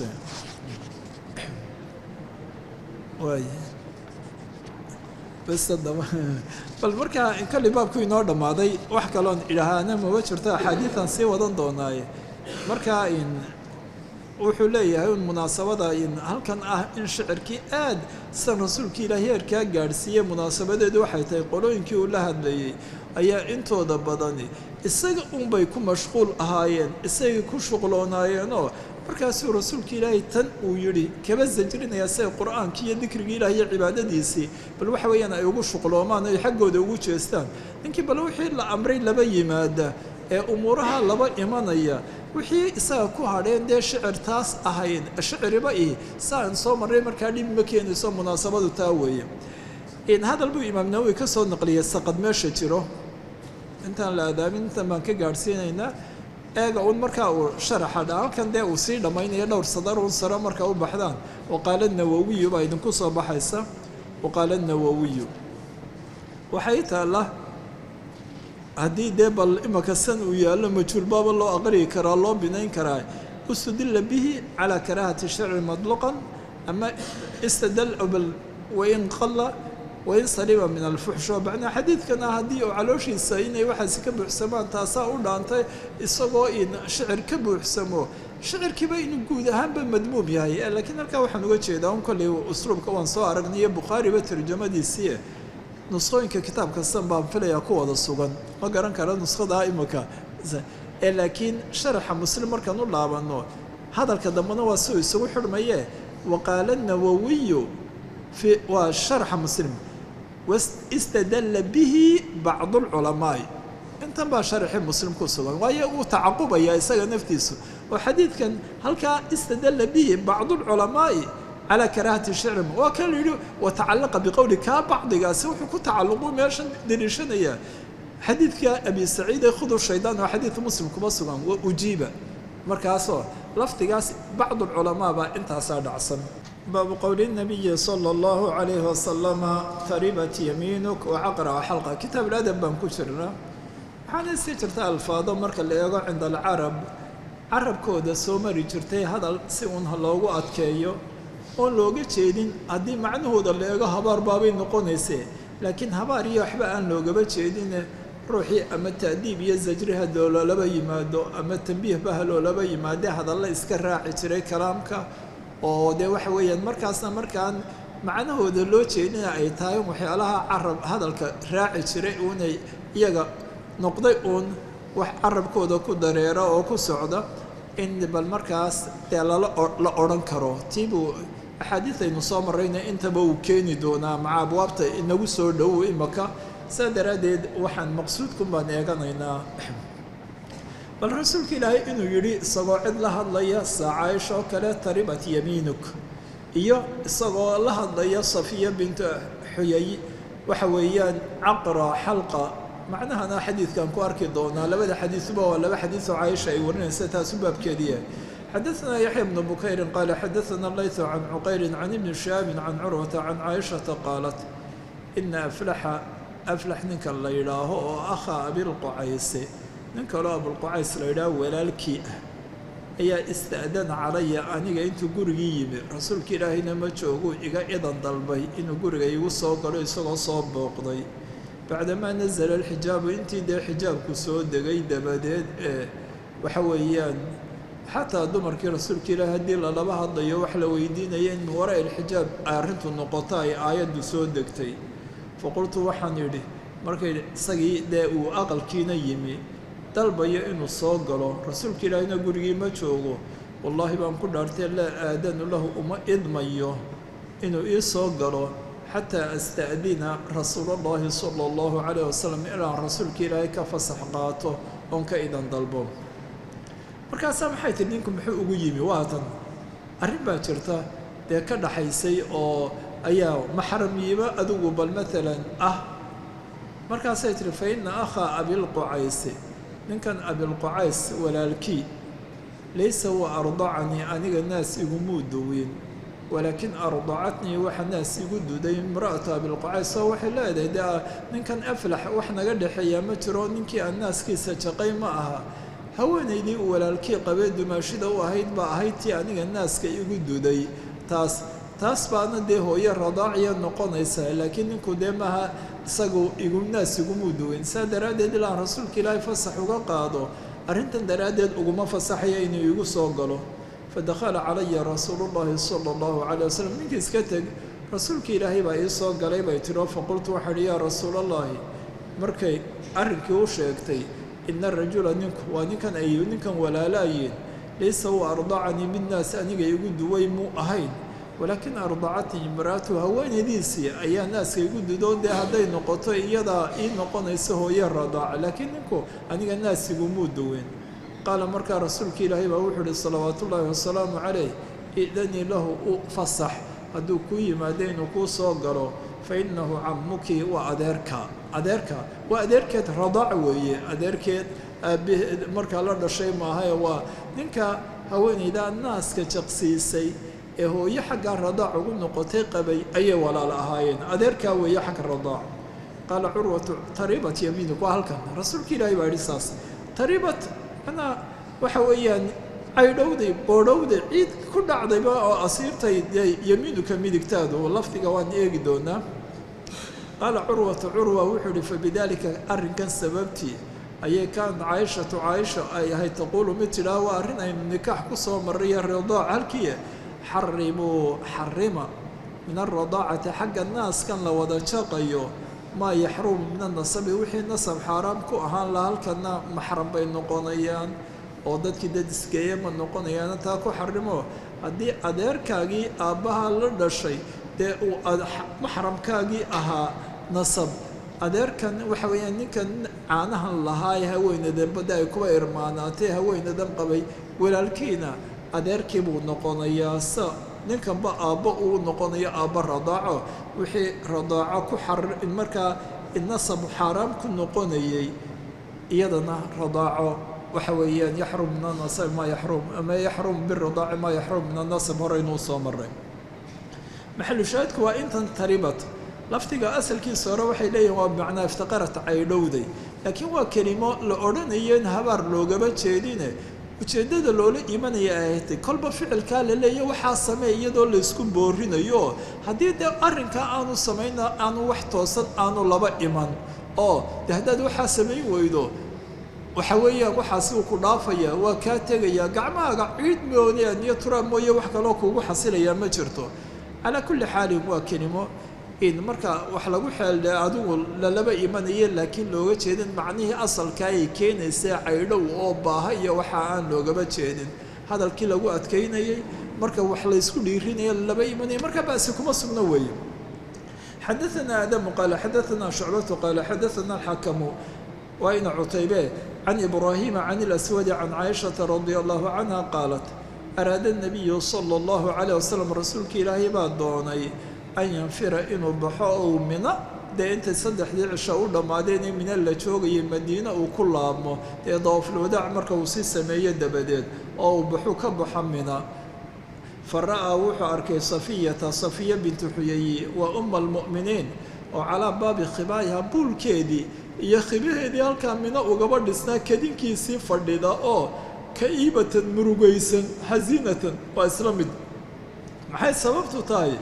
bal markaa inkali baabku inoo dhammaaday wax kaloon idhahaana maba jirto axaadiidan sii wadan doonaaye markaa wuxuu leeyahay un munaasabada halkan ah in shicirkii aad san rasuulka ilaahi heerkaa gaadhsiiyey munaasabadeedu waxay tahay qolooyinkii uu la hadlayey ayaa intooda badani isaga unbay ku mashquul ahaayeen isagay ku shuqloonaayeenoo markaasuu rasuulka ilaahay tan uu yidhi kaba sajrinayaa siay qur-aankii iyo dikrigii ilaah iyo cibaadadiisii bal waxa weeyaan ay ugu shuqloomaan ay xaggooda ugu jeestaan ninkii bal wixii la amray laba yimaada ee umuuraha laba imanaya wixii isaga ku hadheen dee shicir taas ahayn shiciriba ihi saan soo marray markaa dhib ma keenayso munaasabadu taa weeye hadal buu imaam nawowi ka soo naqliyay saqad meesha jiro intaan la aadaamin intan baan ka gaadhsiinaynaa eega un markaa uu sharaxa halkan dee uu sii dhammaynaya dhowr sadar un saro markaa u baxdaan waqaala nawowiyu baa idinku soo baxaysa waqaala nawowiyu waxay taalla haddii dee bal imaka san uu yaallo majhuulbaaba loo aqriyi karaa loo binayn karaa istudilla bihi calaa karaahati sharci madluqan ama istadal bal wain qalla wain saliba min alfuxsh oo macnaa xadiidkana haddii uu calooshiisa inay waxaasi ka buuxsamaan taasaa u dhaantay isagoo in shicir ka buuxsamo shicirkiiba inuu guud ahaanba madmuum yahay laakiin halkaa waxaan uga jeedaa un kolley usluubka waan soo aragniyo bukhaariba tarjamadiisii nusqooyinka kitaabka san baan filayaa ku wada sugan ma garan kara nuskhada imika laakiin sharaxa muslim markaan u laabanno hadalka dambena waa si uu isugu xidhmaye waqaala الnawawiyu waa sharxa muslim wاstadalla bihi bacdu اlculamaa'i intan baa sharaxii muslim ku sugan waayo uu tacaqubaya isaga naftiisu oo xadiidkan halkaa istadalla bihi bacdu اlculamaa'i calى karaahati shicri waa kan la yidhi watacalaqa biqowli kaa bacdigaasi wuxuu ku tacalluqu meeshan deliishanaya xadiidka abi saciid ee khudu shaydaan oo xadiid muslim kuma sugan wa ujiiba markaasoo lafdigaas bacdu اlculamaa baa intaasaa dhacsan baabu qowli الnabiyi salى اllahu عalayhi wasalama taribat yamiinuk wacaqra xalqa kitaab ladab baan ku jirnaa waxaana sii jirta alfaado marka la eego cinda alcarab carabkooda soo mari jirtay hadal si uun loogu adkeeyo oon looga jeedin haddii macnahooda la eego habaar baabay noqonaysee laakiin habaar iyo waxba aan loogaba jeedine ruuxii ama ta'diib iyo zajriha loolaba yimaado ama tambiihba haloolaba yimaadee hadalla iska raaci jiray kalaamka oo dee waxa weeyaan markaasna markaan macnahooda loo jeedina ay tahay waxyaalaha carab hadalka raaci jiray uunay iyaga noqday uun wax carabkooda ku dareera oo ku socda in bal markaas dee la odhan karo tiibuu axaadiid aynu soo marrayna intaba uu keeni doonaa maca abwaabta inagu soo dhowow imaka saa daraaddeed waxaan maqsuudkun baan eeganaynaa bal rasuulka ilaahay inuu yidhi isagoo cid la hadlaya saacaysha oo kale taribat yamiinuk iyo isagoo la hadlaya safiya bintu xuyay waxa weeyaan caqra xalqa macnahana xadiidkan ku arki doonaa labada xadiisuba waa laba xadiisoo caaisha ay warinaysa taasu baabkeediya xadaثna yaxya bnu bukayrin qaala xadaثana layثu can cuqayrin can ibni shihaabin can curwata can caaishata qaalat ina aflax ninka la yidhaaho oo akhaa abilqucayse nin kaloo abulqucays la yidhaaho walaalkii ah ayaa ista'dana calaya aniga intuu gurigii yimi rasuulka ilaahayna ma joogu iga idan dalbay inuu guriga igu soo galo isagoo soo booqday bacdamaa nazala alxijaabu intii dee xijaabku soo degay dabadeed waxa weeyaan xataa dumarkii rasuulka ilaahi haddii lalaba hadlayo wax la weydiinaya in min waraa ilxijaab arrintu noqoto ay aayaddu soo degtay faqultu waxaan yidhi markay isagii dee uu aqalkiina yimi dalbayo inuu soo galo rasuulka ilaahina gurigii ma joogo wallaahi baan ku dhaartay laa aadanu lahu uma idmayo inuu ii soo galo xataa asta'dina rasuulallahi sala allahu calayh wasalam ilaan rasuulka ilaahay ka fasax qaato oon ka idan dalbo markaasaa maxay tihi ninku muxuu ugu yimi waatan arrin baa jirta dee ka dhaxaysay oo ayaa maxramiiba adigu bal maalan ah markaasay tihi fa ina akhaa abilqucaysi ninkan abilqucays walaalkii laysa huwa ardacanii aniga naas igumuu duwin walaakin ardacatnii waxa naas igu duday imra'atu abilqucays oo waxay leedahay dee ninkan aflax wax naga dhexeeyaa ma jiro ninkii aan naaskiisa jaqay ma aha haweenaydii uu walaalkii qabee dumaashida u ahayd baa ahayd tii aniga naaska igu duday taas baana dee hooyo radaaciya noqonaysaa laakiin ninku dee maaha isagu naas igumuu duwin saa daraaddeed ilaan rasuulka ilaahay fasax uga qaado arrintan daraaddeed uguma fasaxaya inuu igu soo galo fadakhala calaya rasuulullahi sala allahu calayh wasalam ninkii iska teg rasuulka ilaahay baa ii soo galay bay tiro faqultu waxaan ihi yaa rasuulallaahi markay arrinkii u sheegtay ina arajula ninku waa ninkan ay ninkan walaalaayiin laysa huwa ardacanii midnaas aniga igu duway muu ahayn walaakin ardacatnii imra'atu haweenaydiisii ayaa naaska igu dudoon dee hadday noqoto iyadaa ii noqonaysa hooye radaaca laakiin ninku aniga naas igumuu duwin qaala markaa rasuulka ilaahay baa wuxuu uhi salawaatu ullaahi wasalaamu calayh idanii lahu u fasax hadduu kuu yimaado inuu kuu soo galo fa innahu camuki waa adeerka waa adeerkeed radaac weeye adeerkeed aabbaheed markaa la dhashay maahae waa ninka haweenaydaa naaska jaqsiisay ee hooyo xaggaa radaac ugu noqotay qabay ayay walaal ahaayeen adeerkaa weeye xagga radaac qaala curwatu taribat yamiinuk waa halkan rasuulka ilaahay baa yidhi saas taribat manaa waxa weeyaan caydhowday boodhowday ciid ku dhacdayba oo asiirtay yamiinuka midigtaadu lafdiga waan eegi doonaa qaala curwatu curwa wuxuu ihi fabidaalika arrinkan sababtii ayay kaanat caaishatu caaisha ay ahayd taquulu mid tidhaah waa arrin aynu nikaax ku soo marriyo ridaac halkii xarimuu xarima min alradaacati xagga naaskan la wada jaqayo maa yaxrumu min annasabi wixii nasab xaaraam ku ahaan laha halkana maxram bay noqonayaan oo dadkii dad isgeeye ma noqonayaana taa ku xarimo haddii adeerkaagii aabbaha la dhashay dee uu maxramkaagii ahaa nasab adeerkan waxa weeyaan ninkan caanahan lahaa ee haweenadan badda ay kuba irmaanaatay haweenadan qabay walaalkiina adeerkii buu noqonayaa sa ninkanba aabbo uu noqonayo aabba radaaco wixii radaaco ku markaa nasab xaaraam ku noqonayay iyadana radaaco waxa weeyaan yaxrum min annasab maa yaxrum ama yaxrum biradaaci maa yaxrum min annasab horeynuu soo maray maxalu shaahidku waa intan taribat laftiga asalkiisa hore waxay leeyihin waa bimacnaa iftaqarat caydhowday laakiin waa kelimo la odhanayo in habaar loogaba jeedine ujeeddada loola imanaya ay ahatay kolba ficilkaa la leeya waxaa sameey iyadoo laysku boorinayo haddii dee arrinkaa aanu samayna aanu wax toosan aanu laba iman oo de haddaad waxaa samayn weydo waxa weeyaan waxaasi uu ku dhaafaya waa kaa tegaya gacmahaaga ciid mooneen iyo turaab mooye wax kaloo kuugu xasilayaa ma jirto calaa kulli xaalin waa kelimo in marka wax lagu xeeldhe adigu lalaba imanaya laakiin looga jeedin macnihii asalka ay keenaysaa caydhow oo baaha iyo waxa aan loogaba jeedin hadalkii lagu adkaynayay marka wax laysku dhiirinaya lalaba imanaya marka baasi kuma sugno weeye xadaثana aadamu qaala xadaثana shucbatu qaala xadaثana alxakamu waa ina cutaybe can ibraahima can اlaswadi can caaishata radia allahu canha qaalat araada الnabiyu salى اllahu calayh wasalam rasuulka ilaahay baa doonay an yanfira inuu baxo ou mina dee intay saddexdii cisho u dhammaadeen in mina la joogayay madiine uu ku laabmo dee dawaafulwadaac marka uu sii sameeyo dabadeed oo uu baxu ka baxo mina fa ra'aa wuxuu arkay safiyata safiya bintu xuyayi waa umma almu'miniin oo calaa baabi khibaayiha buulkeedii iyo khibaheedii halkaa mina ugaba dhisnaa kadinkiisii fadhida oo ka'iibatan murugaysan xasinatan waa isla mid maxay sababtu tahay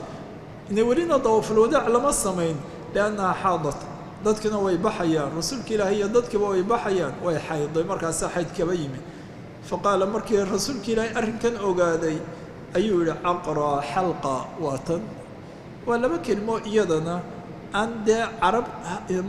ina welina dawaafulwadaac lama samayn liannaha xaadat dadkina way baxayaan rasuulka ilaahi iyo dadkiiba way baxayaan way xayday markaasaa xayd kaba yimi fa qaala markii rasuulka ilaahay arrinkan ogaaday ayuu yihi caqraa xalqa waa tan waa laba kelimo iyadana aan dee carab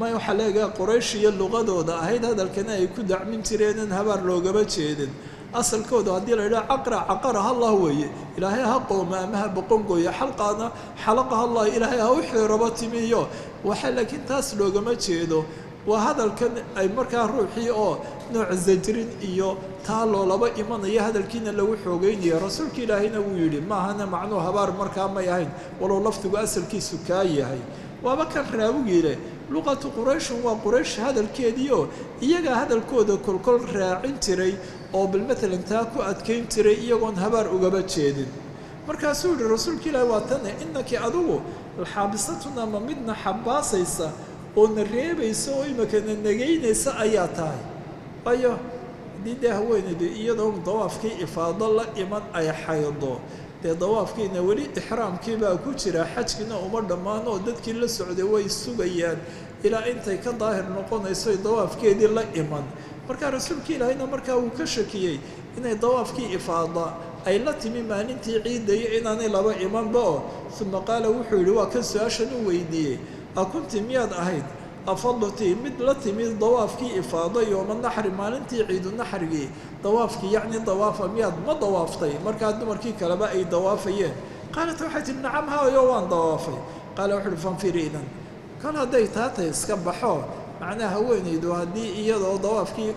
waxaa leegaha qoraysh iyo luqadooda ahayd hadalkana ay ku dacmin jireen in habaar loogaba jeedin asalkooda haddii la yidhaha caqra caqaraha allah weeye ilaahay ha qooma ama ha boqongooya xalqaana xalaqaha allah ilaahay ha u xiiraba timiyo waxa laakiin taas loogama jeedo waa hadalkan ay markaa ruuxii oo nooc zajrin iyo taa loolaba imanaya hadalkiina lagu xoogeynaya rasuulka ilaahayna wuu yidhi maahana macnuu habaar markaa may ahayn walow laftigu asalkiisu kaa yahay waaba kan raawigii leh luqatu qurayshun waa quraysh hadalkeediioo iyagaa hadalkooda kolkol raacin jiray oo bal matalan taa ku adkayn jiray iyagoon habaar ugaba jeedin markaasuu yihi rasuulka ilaahi waa tane innakii adigu alxaabisatuna ma midna xabaasaysa oo na reebaysa oo imakana negaynaysa ayaa tahay waayo haddii dee haweenaydu iyadoo dawaafkii ifaado la iman ay xaydo dee dawaafkiina weli ixraamkiibaa ku jira xajkiina uma dhammaan oo dadkii la socday way sugayaan ilaa intay ka daahir noqonayso dawaafkeedii la iman markaa rasuulka ilaahayna markaa uu ka shakiyey inay dawaafkii ifaada ay la timi maalintii ciidaya inaanay laba imanba oo uma qaala wuxuu yidhi waa kan su-aashan u weydiiyey akunti miyaad ahayd afadatii mid la timid dawaafkii ifaado yooma naxri maalintii ciidunaxrigii dawaafkii yacni dawaafa miyaad ma dawaaftay markaa dumarkii kaleba ay dawaafayeen qaalat waxay tihi nacam haayo waan dawaafay qaala wuxu uhi fanfiri idan kol hadday taatay iska baxo macnaha haweenaydu haddii iyadoo dawaafkii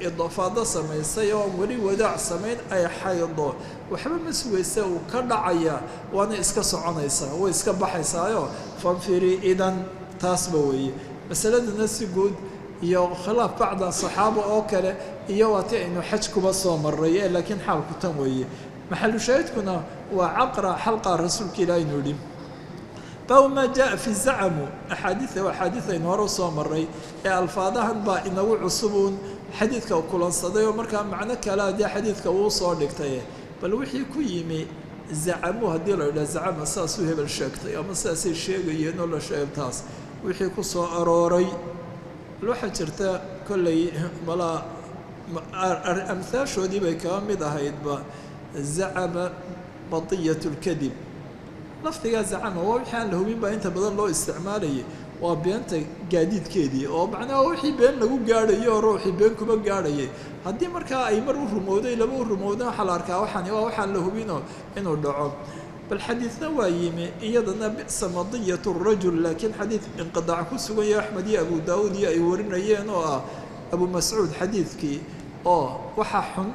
ifaado samaysay oo weli wadaac samayn ay xaydo waxba ma sugaysa uu ka dhacaya waana iska soconaysaa way iska baxaysaayo fanfiri idan taasba weeye masaladana si guud iyo khilaaf bacda saxaaba oo kale iyo waati aynu xaj kuba soo maray laakiin xaalku tan weeye maxalu shaahidkuna waa caqra xalqa rasuulka ilaahi inuu yidhi baabu maa jaa fi zacamu axaadiida waa axaadiid aynu hore usoo maray ee alfaadahan baa inagu cusubuun xadiidka kulansaday oo markaa macno kalea dee xadiidka uu soo dhigtay bal wixii ku yimi zacamu haddii la yidhaha zacama saasuu hebel sheegtay ama sidaasay sheegayeen oo la sheegay taas wixii ku soo arooray waxaa jirta kolley malaa amhaashoodii bay kaga mid ahaydba zacama badiyat اlkadib lafdigaa zacama waa wixii aan la hubin baa inta badan loo isticmaalayay waa beenta gaadiidkeedii oo macnaha wixii been lagu gaadhayo oo ruuxii been kuma gaadhayay haddii markaa ay mar u rumowday laba u rumowda waxaa la arkaa waxaan waa waxaan la hubinoo inuu dhaco bal xadiidna waa yimi iyadana bi'sa madiyat الrajul laakiin xadiid inqidaac ku sugan yahay axmed iyo abu daawuud iyo ay warinayeen oo ah abu mascuud xadiidkii oo waxaa xun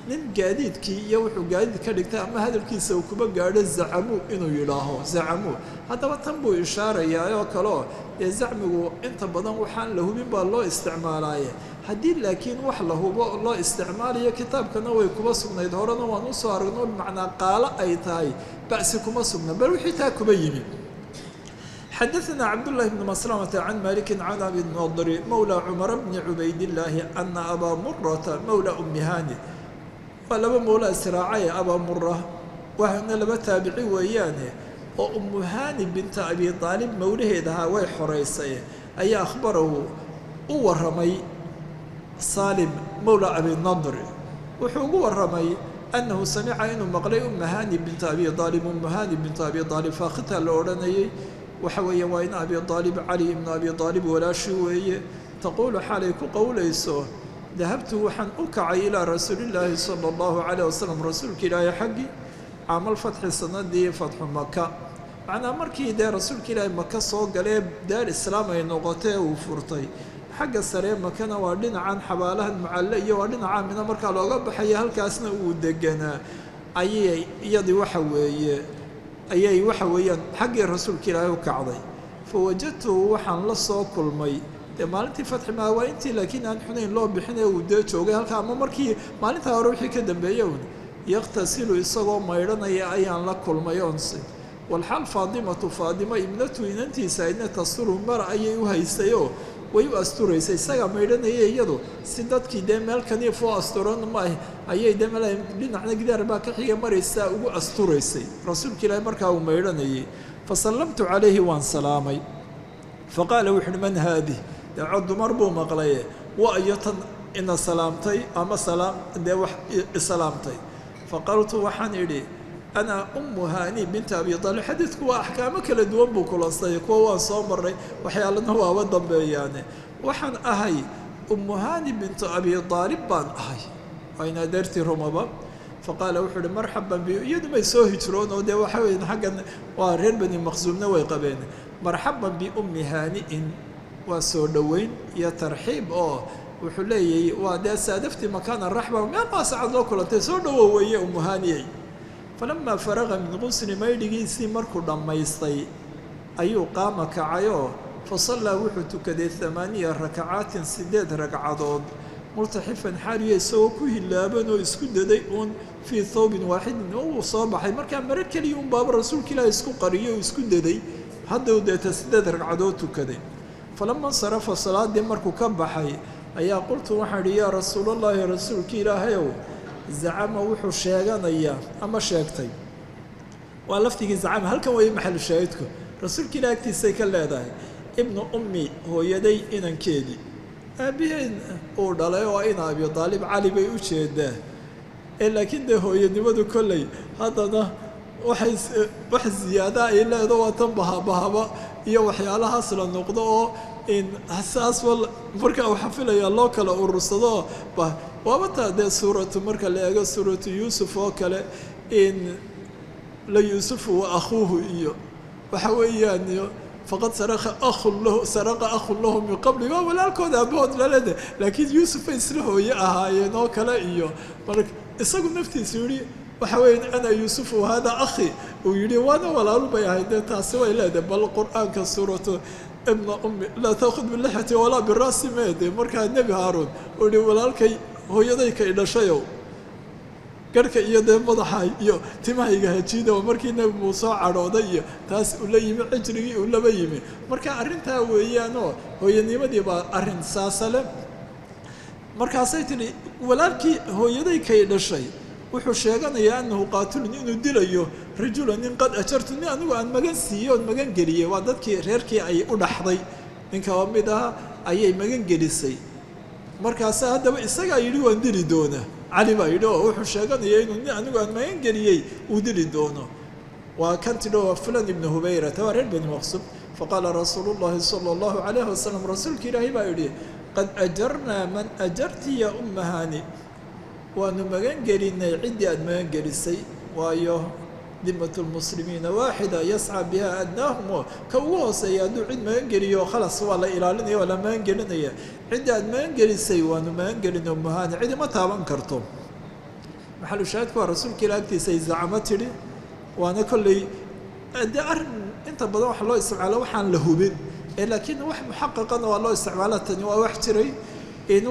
nin gaadiidkii iyo wuxuu gaadiid ka dhigtay ama hadalkiisa uu kuba gaadho zacamuu inuu yidhaaho zacamuu haddaba tan buu ishaarayaa oo kaleo dee zacmigu inta badan waxaan la hubin baa loo isticmaalaaye haddii laakiin wax la hubo loo isticmaalayo kitaabkana way kuba sugnayd horena waan usoo aragno bimacnaa qaalo ay tahay ba'si kuma sugna bal wixii taa kuba yimi xadaثna cabdالlahi bn maslamata can maliki can abi nadri mawla cumar bni cubaydillaahi ana abaa murata mawla umi hani waa laba mawla israacay abaa mura waana laba taabici weeyaane oo umu hani binta abi aalib mawlaheed ahaa way xoraysay ayaa akhbarahu u waramay salim mawla abi nadri wuxuu ugu waramay annahu samica inuu maqlay uma hani binta abi aalib umu hani binta abi aalib faakhitaa la odhanayay waxa weeye waa in abi aalib cali ibnu abi aalib walaashii weeye taquulu xaalay ku qowlayso dahabtu waxaan u kacay ilaa rasuulillaahi sala allahu calayh wasalam rasuulka ilaahay xaggii caamal fatxi sanadii fatxu maka macnaa markii dee rasuulka ilaahay maka soo galee daar islaam ay noqotee uu furtay xagga saree makana waa dhinacan xabaalahan mucalle iyo waa dhinaca mina markaa looga baxaya halkaasna uu deganaa ayay iyadii waxa weeyaan xaggii rasuulka ilaahay u kacday fa wajadtuhu waxaan la soo kulmay dee maalintii fatxi maa waa intii laakiin aan xunayn loo bixin ee uu dee joogay halkaa ama markii maalintaa hore wixii ka dambeeya un yaqtasilu isagoo maydhanaya ayaan la kulmay onsi walxaal faadimatu faadima ibnatu inantiisa idna tasturu mar ayay u haysayoo way u asturaysay isagaa maydhanaya iyadu si dadkii dee meel kaniif oo asturan maah ayay dee meel dhinacna gidaar baa ka xiga maraysaa ugu asturaysay rasuulka ilaahay markaa uu maydhanayay fasallamtu calayhi waan salaamay faqaala wuxu uhi man haadih dee cod dumar buu maqlaye wa iyo tan ina salaamtay ama salaam dee wax isalaamtay faqaltu waxaan idhi ana umu hani binta abi aalib xadiidku waa axkaamo kala duwan buu kulansay kuwa waan soo maray waxyaalana waaba dambeeyaane waxaan ahay umu hani bintu abi aalib baan ahay wayna adeertii rumaba faqaala wuxuu uhi marxaban bi iyadu may soo hijroon oo dee waxa weya xaggan waa reer bani maqsuumna way qabeen marxaban biummi haani'in waa soo dhoweyn iyo tarxiib oo wuxuu leeyahay waa dee saadaftii makaana raxba meel baa sacad loo kulantay soo dhowow weeye umu haaniyey falamaa faraqa min qusli maydhigiisii markuu dhammaystay ayuu qaama kacayoo fasallaa wuxuu tukaday 8 rakacaatin 8 ragcadood multaxifan xaaliya isagoo ku hilaaban oo isku daday uun fii thawbin waaxidin oo uu soo baxay markaa mare keliya un baaba rasuulka ilaahi isku qariyay oo isku daday haddau deeta 8 ragcadood tukaday falama insarafa salaadii markuu ka baxay ayaa qultu waxaan idhi yaa rasuulallaahi rasuulka ilaahayow zacama wuxuu sheeganayaa ama sheegtay waa laftigii zacama halkan weeye maxalu shaahidku rasuulka ilaah agtiisay ka leedahay ibnu ummi hooyaday inankeedii aabaheen uu dhalay oo ina abi aalib cali bay u jeedaa laakiin dee hooyanimadu kolley haddana wax ziyaada ay leedo waa tan bahabahaba iyo waxyaalahaas la noqdo oo saas markaa waxaa filayaa loo kala urursado waaba taa dee suuratu marka la eego suuratu yuusuf oo kale la yuusufu wa akhuuhu iyo waxa weeyaan faqad saraqa akhun lahu min qabli waa walaalkooda aabahood lalede laakiin yuusufay isla hooye ahaayeen oo kale iyo marka isagu naftiisu yihi waxa weeye ana yuusufu hada akhi uu yihi waana walaalu bay ahayd dee taasi way leedahay bal qur-aanka suuratu ibna ummi laa taakhud bilixati walaa biraasi meede markaa nebi haaruun uu yihi walaalkay hooyaday kay dhashayow garhka iyo dee madaxa iyo timahayga hajiida oo markii nebi muuse cadhooday iyo taas ula yimi cijrigii uu laba yimi marka arrintaa weeyaanoo hooyanimadii baa arrin saasale markaasay tidhi walaalkii hooyaday kay dhashay wuxuu sheeganayaa annahu qaatilun inuu dilayo rajulan nin qad ajartu nin anigu aan magan siiyey oon magan geliyey waa dadkii reerkii ay u dhaxday ninka oo mid aha ayay magan gelisay markaasa haddaba isagaa yidhi waan dili doona cali baa yidhi oo wuxuu sheeganayaa inuu nin anigu aan magan geliyey uu dili doono waa kan tidhi waa fulan ibnu hubayrata waa reer bani maqsum faqaala rasuulu llahi sala allahu calayhi wasalam rasuulka ilaahay baa yidhi qad ajarnaa man ajarti ya umma haani waanu magan gelinay ciddii aada magan gelisay waayo dimat lmuslimiina waaxida yascaa biha adnaahum ka ugu hooseeya hadduu cid magan geliyo khalas waa la ilaalinaya waa la magan gelinaya ciddii aada magan gelisay waanu magan gelina umma haani cidi ma taaban karto maxalushaahidku waa rasuulka ila agtiisa ay zacamo tidhi waana kolley dee arrin inta badan waxa loo isticmaalo waxaan la hubin laakiin wax muxaqaqana waa loo isticmaala tani waa wax jiray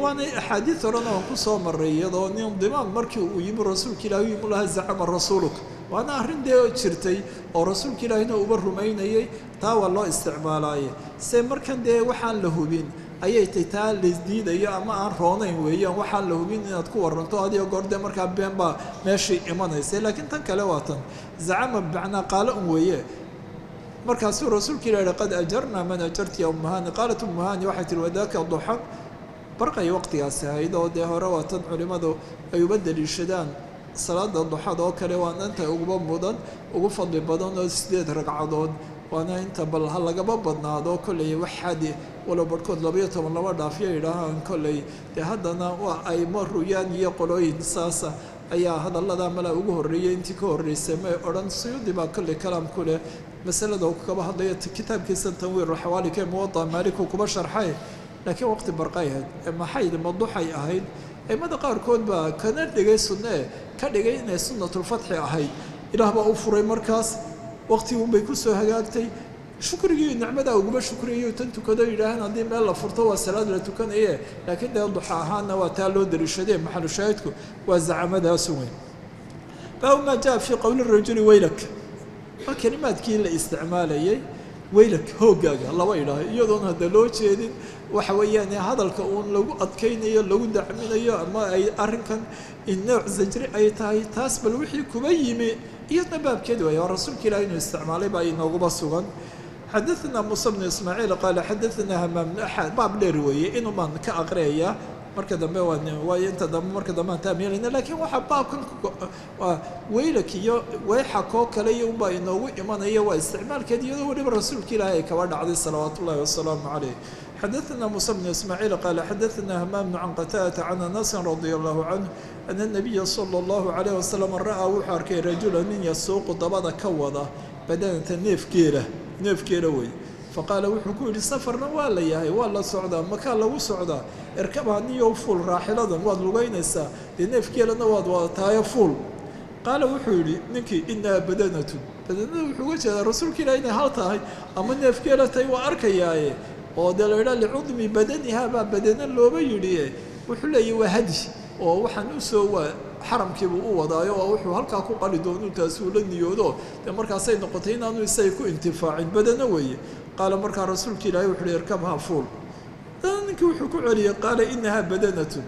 waana axaadiid horena aan ku soo maray iyadoo nin dimaan markii uu yimi rasuulka ilaahi yimu laha zacama rasuuluk waana arrin dee jirtay oo rasuulka ilaahina uba rumaynayay taa waa loo isticmaalaaye se markan dee waxaan la hubin ayay tay taa laisdiidayo ama aan roonayn weeyaan waxaan la hubin inaad ku waranto adigo goor dee markaa been baa meeshii imanaysa laakiin tan kale waa tan zacama bimacnaa qaalo un weeye markaasuu rasuulka ilah yihi qad ajarnaa man ajarti ya umahani qaalat umahani waxay tihi wadaaka duxan barqay waqtigaasi ahayd oo dee hore waa tan culimmadu ay uba daliishadaan salaada duxada oo kale waana inta uguba mudan ugu fadli badan oo 8 ragcadood waana inta bal ha lagaba badnaado kolley wax xadi walo barkood 12 laba dhaafiyo yidhaahaan kolley dee haddana waa ay maruyaan iyo qolooyin saasa ayaa hadallada mala ugu horreeyay intii ka horreysay may odhan suyuudi baa kolley kalaam ku leh masalada uu kaba hadlaya kitaabkiisa tanwiir alxawaali kee muwada maaliku kuba sharxay laakiin waqti barqay ahayd maxay maduxay ahayd aimada qaarkood baa kana dhigay sunne ka dhigay inay sunnatulfatxi ahayd ilaah baa u furay markaas waqtigun bay ku soo hagaagtay shukrigii nicmada uguma shukriyayo tan tukado yidhaahaan haddii meel la furto waa salaad la tukanaye laakiin dee duxa ahaana waa taa loo dariishadee maxalu shaahidku waa zacamadaas weyn baa maa jaa fii qowli rajuli waylak waa kelimaadkii la isticmaalayay waylak hooggaaga laba idhaaho iyadoon hadda loo jeedin waxa weeyaan hadalka uun lagu adkaynayo lagu dacminayo ama ay arrinkan nooc zajri ay tahay taas bal wixii kuba yimi iyadna baabkeed waay waa rasuulka ilaah inuu isticmaalay baa inooguba sugan xadaثna musa bnu ismaaciil qaala xadaثna hamaam bnu axad baab dheer weeye inuu baan ka aqriyaya marka dambe waa inta dambe marka dambe aan taamyeelayna laakiin waxaa baabkan weylak iyo weyxakoo kale iyo unbaa inoogu imanaya waa isticmaalkeed iyadoo weliba rasuulka ilaahay ay kaba dhacday salawaat ullahi wasalaamu calayh xadaثna musa bnu ismaaciil qaala xadaثna hamaam bnu can qataadata can anasin radia allahu canhu ana الnabiya salى اllahu calayh wasalam ra'aa wuxuu arkay rajula nin yasuuqu dabada ka wada badanata neefgeela wey faqaala wuxuu ku yidhi safarna waa la yahay waa la socdaa makaa lagu socdaa erkabha niyow fuul raaxiladan waad lugaynaysaa dee neefgeelana waad wadataayo fuul qaala wuxuu yidhi ninkii inaha badanatun badanada wuxuu uga jeedaa rasuulka ilah inay hal tahay ama neefgeela tahay waa arkayaaye oo dee la yidhaha licudmi badaniha baa badana looba yidhi wuxuu leeyahy waa hadi oo waxaan usoo waa xaramkiibuu u wadaayo oo wuxuu halkaa ku qali doonuu taasuu la niyoodo dee markaasay noqotay inaanu isaga ku intifaacin badano weeye qaala markaa rasuulka ilaahay wuxuu hi irkabha fuul dana ninkii wuxuu ku celiyey qaala inahaa badanatun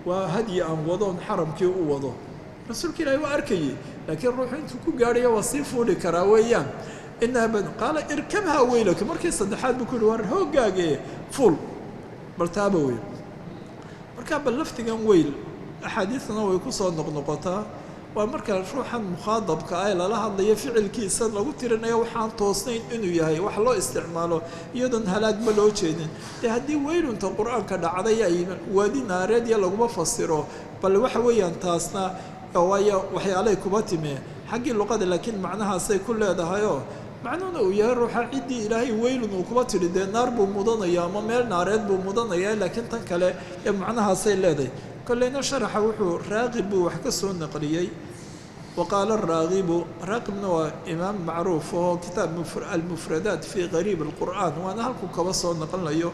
waa hadyi aan wadoon xaramkii u wado rasuulka ilaahay waa arkayey laakiin ruuxu intuu ku gaadhaya waa sii fuuli karaa weeyaan inaha badan qaala irkabha weylaka markii saddexaad buu ku yihi war hoogaage fuul bal taaba wey markaa bal laftigan weyl axaadiidna way ku soo noqnoqotaa waa marka ruuxan mukhaadabka ah lala hadlayo ficilkiisa lagu tirinayo waxaan toosnayn inuu yahay wax loo isticmaalo iyadoon halaagba loo jeedin dee haddii weylunta qur-aanka dhacday ay waadi naareed iyo laguma fasiro bal waxa weeyaan taasna waayo waxyaalay kuba timee xaggii luqada laakiin macnahaasay ku leedahayoo macnuhuna uu yahay ruuxa ciddii ilaahay weylun uu kuba tidhi dee naar buu mudanaya ama meel naareed buu mudanaya laakiin tan kale ee macnahaasay leedahay kolleyna sharaxa wuxuu raaqib buu wax ka soo naqliyey waqaala raaqibu raaqibna waa imaam macruuf oo kitaab almufradaat fii qariib alqur'aan waana halkuu kaba soo naqlinayo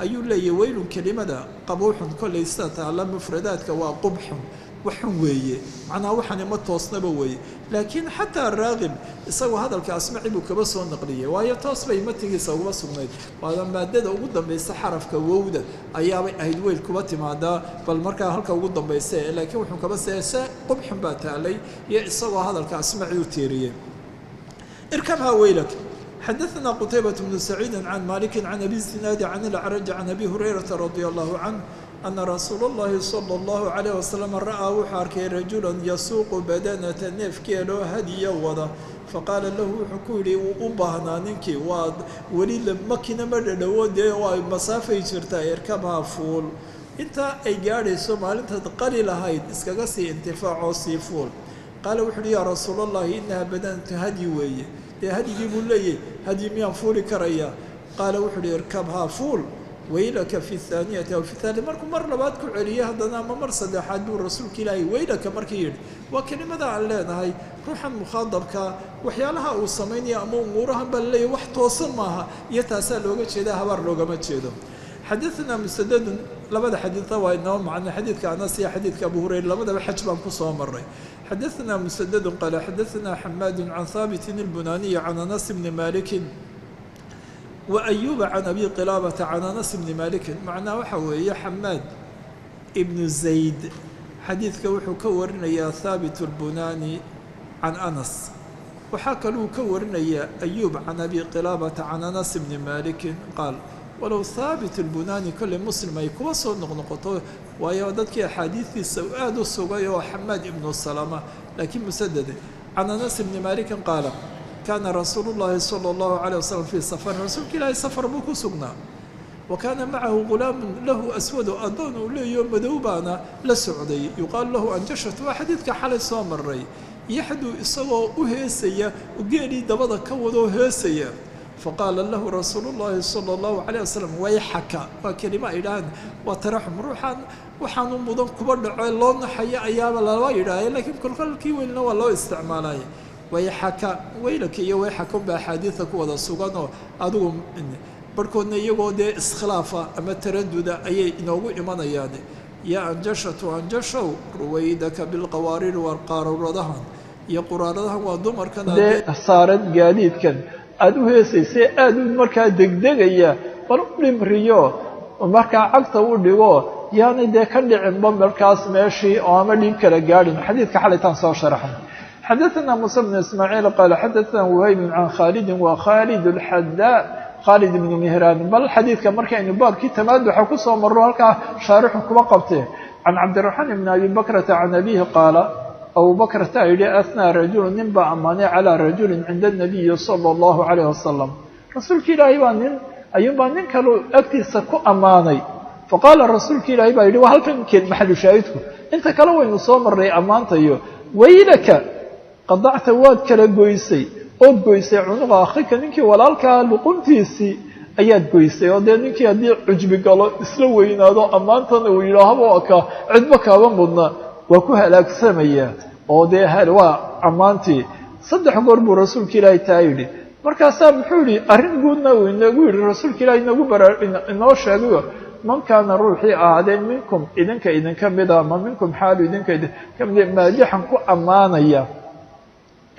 ayuu leeyahy weylun kelimada qabuuxun kolley sida taalla mufradaadka waa qubxun waxun weeye macnaha waxani ma toosnaba weeye laakiin xataa raaqib isagoo hadalka asmaci buu kaba soo naqliyey waayo toos bay matigiisa uguma sugnayd waada maadada ugu dambaysa xarafka wowda ayaabay ahayd weyl kuba timaadaa bal markaa halka ugu dambaysa laakiin wuxuu kaba seese qubxun baa taalay iyo isagoo hadalka asmaci u tiiriyey irkabha weylak حدثنا قتيبة بن سعيد عن مالك عن أبي الزناد عن الأعرج عن أبي هريرة رضي الله عنه أن رسول الله صلى الله عليه وسلم رأى وحاركي رجلا يسوق بدنة نيف كيلو هدي وضع فقال له حكولي وأبهنا ننكي ولي لمكنا مرد ودي ومسافة يشرتا يركبها فول انت أي قاري سومال انت قليل هايد اسكاقسي انتفاع فول قال وحلي يا رسول الله إنها بدنة هدي وي هدي يقول لي هدي ميان فولي كريا قال وحلي اركبها فول ويلك في الثانية أو في الثالثة مركم مرة بعدكم عليا هذا مر صدحات دور رسول كلاهي ويلك مركير وكلمة علينا هاي روحا مخاضبك وحيالها وصمين يا أمورها بل لي وحط وصل معها يتسأل لوجه كذا هبر لوجه ما تشيده حدثنا مسدد لبدا حديث وإنه معنا حديث كأناس يا حديث كأبو هريرة لبدا بحجب أنفسه مرة حدثنا مسدد قال حدثنا حماد عن ثابت البناني عن أنس بن مالك وأيوب عن أبي قلابة عن أنس بن مالك معناه وحوي حماد ابن زيد حديث كوحو كورنا يا ثابت البناني عن أنس وحكى له كورنا يا أيوب عن أبي قلابة عن أنس بن مالك قال ولو ثابت البناني كل مسلم يكون صور نقطه ويودك حديث سؤال السوقي وحماد بن السلامة لكن مسدد عن أنس بن مالك قال كان رسول الله صلى الله عليه وسلم في سفر رسول كلا سفر بوكو سقنا وكان معه غلام له أسود أظن له يوم بدوبانا لسعودي يقال له أنجشت وحديث كحال سامري يحدو إصوا وهيسيا وقالي دبضة كوضو هيسيا فقال له رسول الله صلى الله عليه وسلم ويحكى وكلمة إلهان وترحم روحا وحان مضم كبر علون حيا أيام الله إلهي لكن كل كيوين والله استعماله ويحكى ويلك يا ويحكم بأحاديثك وذا السجن أدوم بركون يجوا ده إسخلافة أما تردد أي نوع إيمان يعني يا أنجشت وأنجشوا رويدك بالقوارير والقارور ردهن يا قرارها ودمر كان ده صارت جديد كان أدوه سيسي أدو مركا دقدقية ورقم ريو ومركا عقصة ودقو يعني ده كان عندهم مركز ماشي وعملين كلا قارن حديث كحالة صار شرحا حدثنا موسى بن إسماعيل قال حدثنا وهيب عن خالد وخالد الحداء خالد بن مهران بل الحديث كمركا إنه باب كي تمادح وقصة ومروها لك شارحكم وقبته عن عبد الرحمن بن أبي بكرة عن أبيه قال أبو بكر تايلي أثنى رجل نبا أماني على رجل عند النبي صلى الله عليه وسلم رسول كلا أيوبا ننكلوا أكتسكوا أماني فقال الرسول كلا يبا وهل كان محل شاهدكم انت كلوا إنه صوم الرئي أمانتي ويلك قضعت واد كلا قويسي أود قويسي عنق أخيك ننكي ولالك لقنتيسي أياد قويسي ودي ننكي هدي عجبك الله إسلوين هذا أمانتنا ويلاها وكا عدبك ومضنا وكوها لك سمية ودي هلوا أمانتي صدح قرب رسول كلا يتايلي مركاسا بحولي أرين قلنا وإنه الرسول كلا إنه شاقوا من كان روحي أعدين منكم إذن كمدا ما منكم حال إذن كمدا ماجحا كو أمانية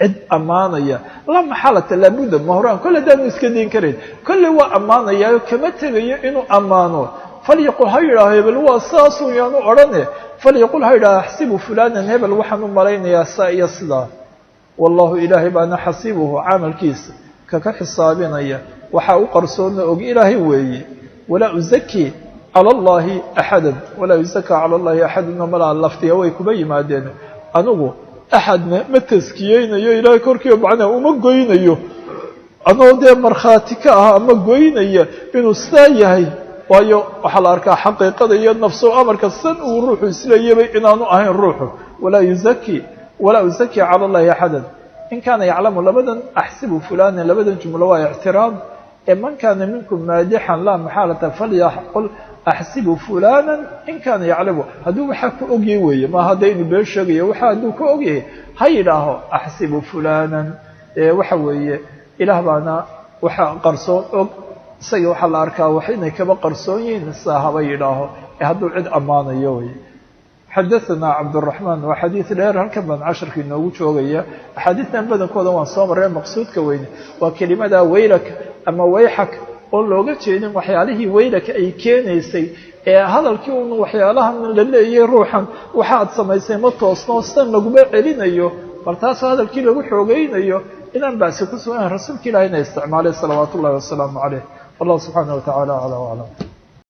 عد أمانية لما حالة لابد مهران كل ده نسكدين كريد كل هو أمانية كما تغيي إنه أمانه فليقول هيرا هبل هو أساس يعني أرنه فليقول هيرا أحسب فلانا هبل وحن ملين يا صدا والله إلهي بأنا حسيبه عامل كيس كحسابين أيه وحاو قرصون أوج إلهي وي ولا أزكي على الله أحدا ولا يزكى على الله أحد إنما لا اللفتي هو يكبي ما دينه أنو أحدنا ما تزكيين يا إلهي كركي معنا وما قوين يو أنو ده مرخاتك ما قوين يا إنه استايهي ويو وحلارك حقيقة يا النفس أمرك السن وروح يسلي إن أنو أهين روحه ولا يزكي على الله أحدا إن كان يعلم لبدا أحسب فلانا لبدا جملة اعتراض من كان منكم مادحا لا محالة فليقل أحسب فلانا إن كان يعلمه هدو حكو أجيوي ما هدين بيشغي وحادو كأجيه هيراه أحسب فلانا وحوي إله بانا وحا قرصون سيو حل أركا وحين كما قرصونين الصاحب يراه هدو عد أمانة يوي xadaثana cabdالرaحmaan waa xadiid dheer halkan baan casharka inoogu joogaya axaadiistan badankooda waan soo marray maqsuudka weyne waa kelimada waylaka ama wayxak oo looga jeedin waxyaalihii waylaka ay keenaysay ee hadalkii un waxyaalahan la leeyay ruuxan waxa aad samaysay ma toosno san laguma celinayo bal taas hadalkii lagu xoogeynayo inaan bacsi ku sugan rasuulka ilaahayna isticmaalay salawaatu ullahi wasalaamu caleyh wallahu subxaanaه wa tacaala aclى waclam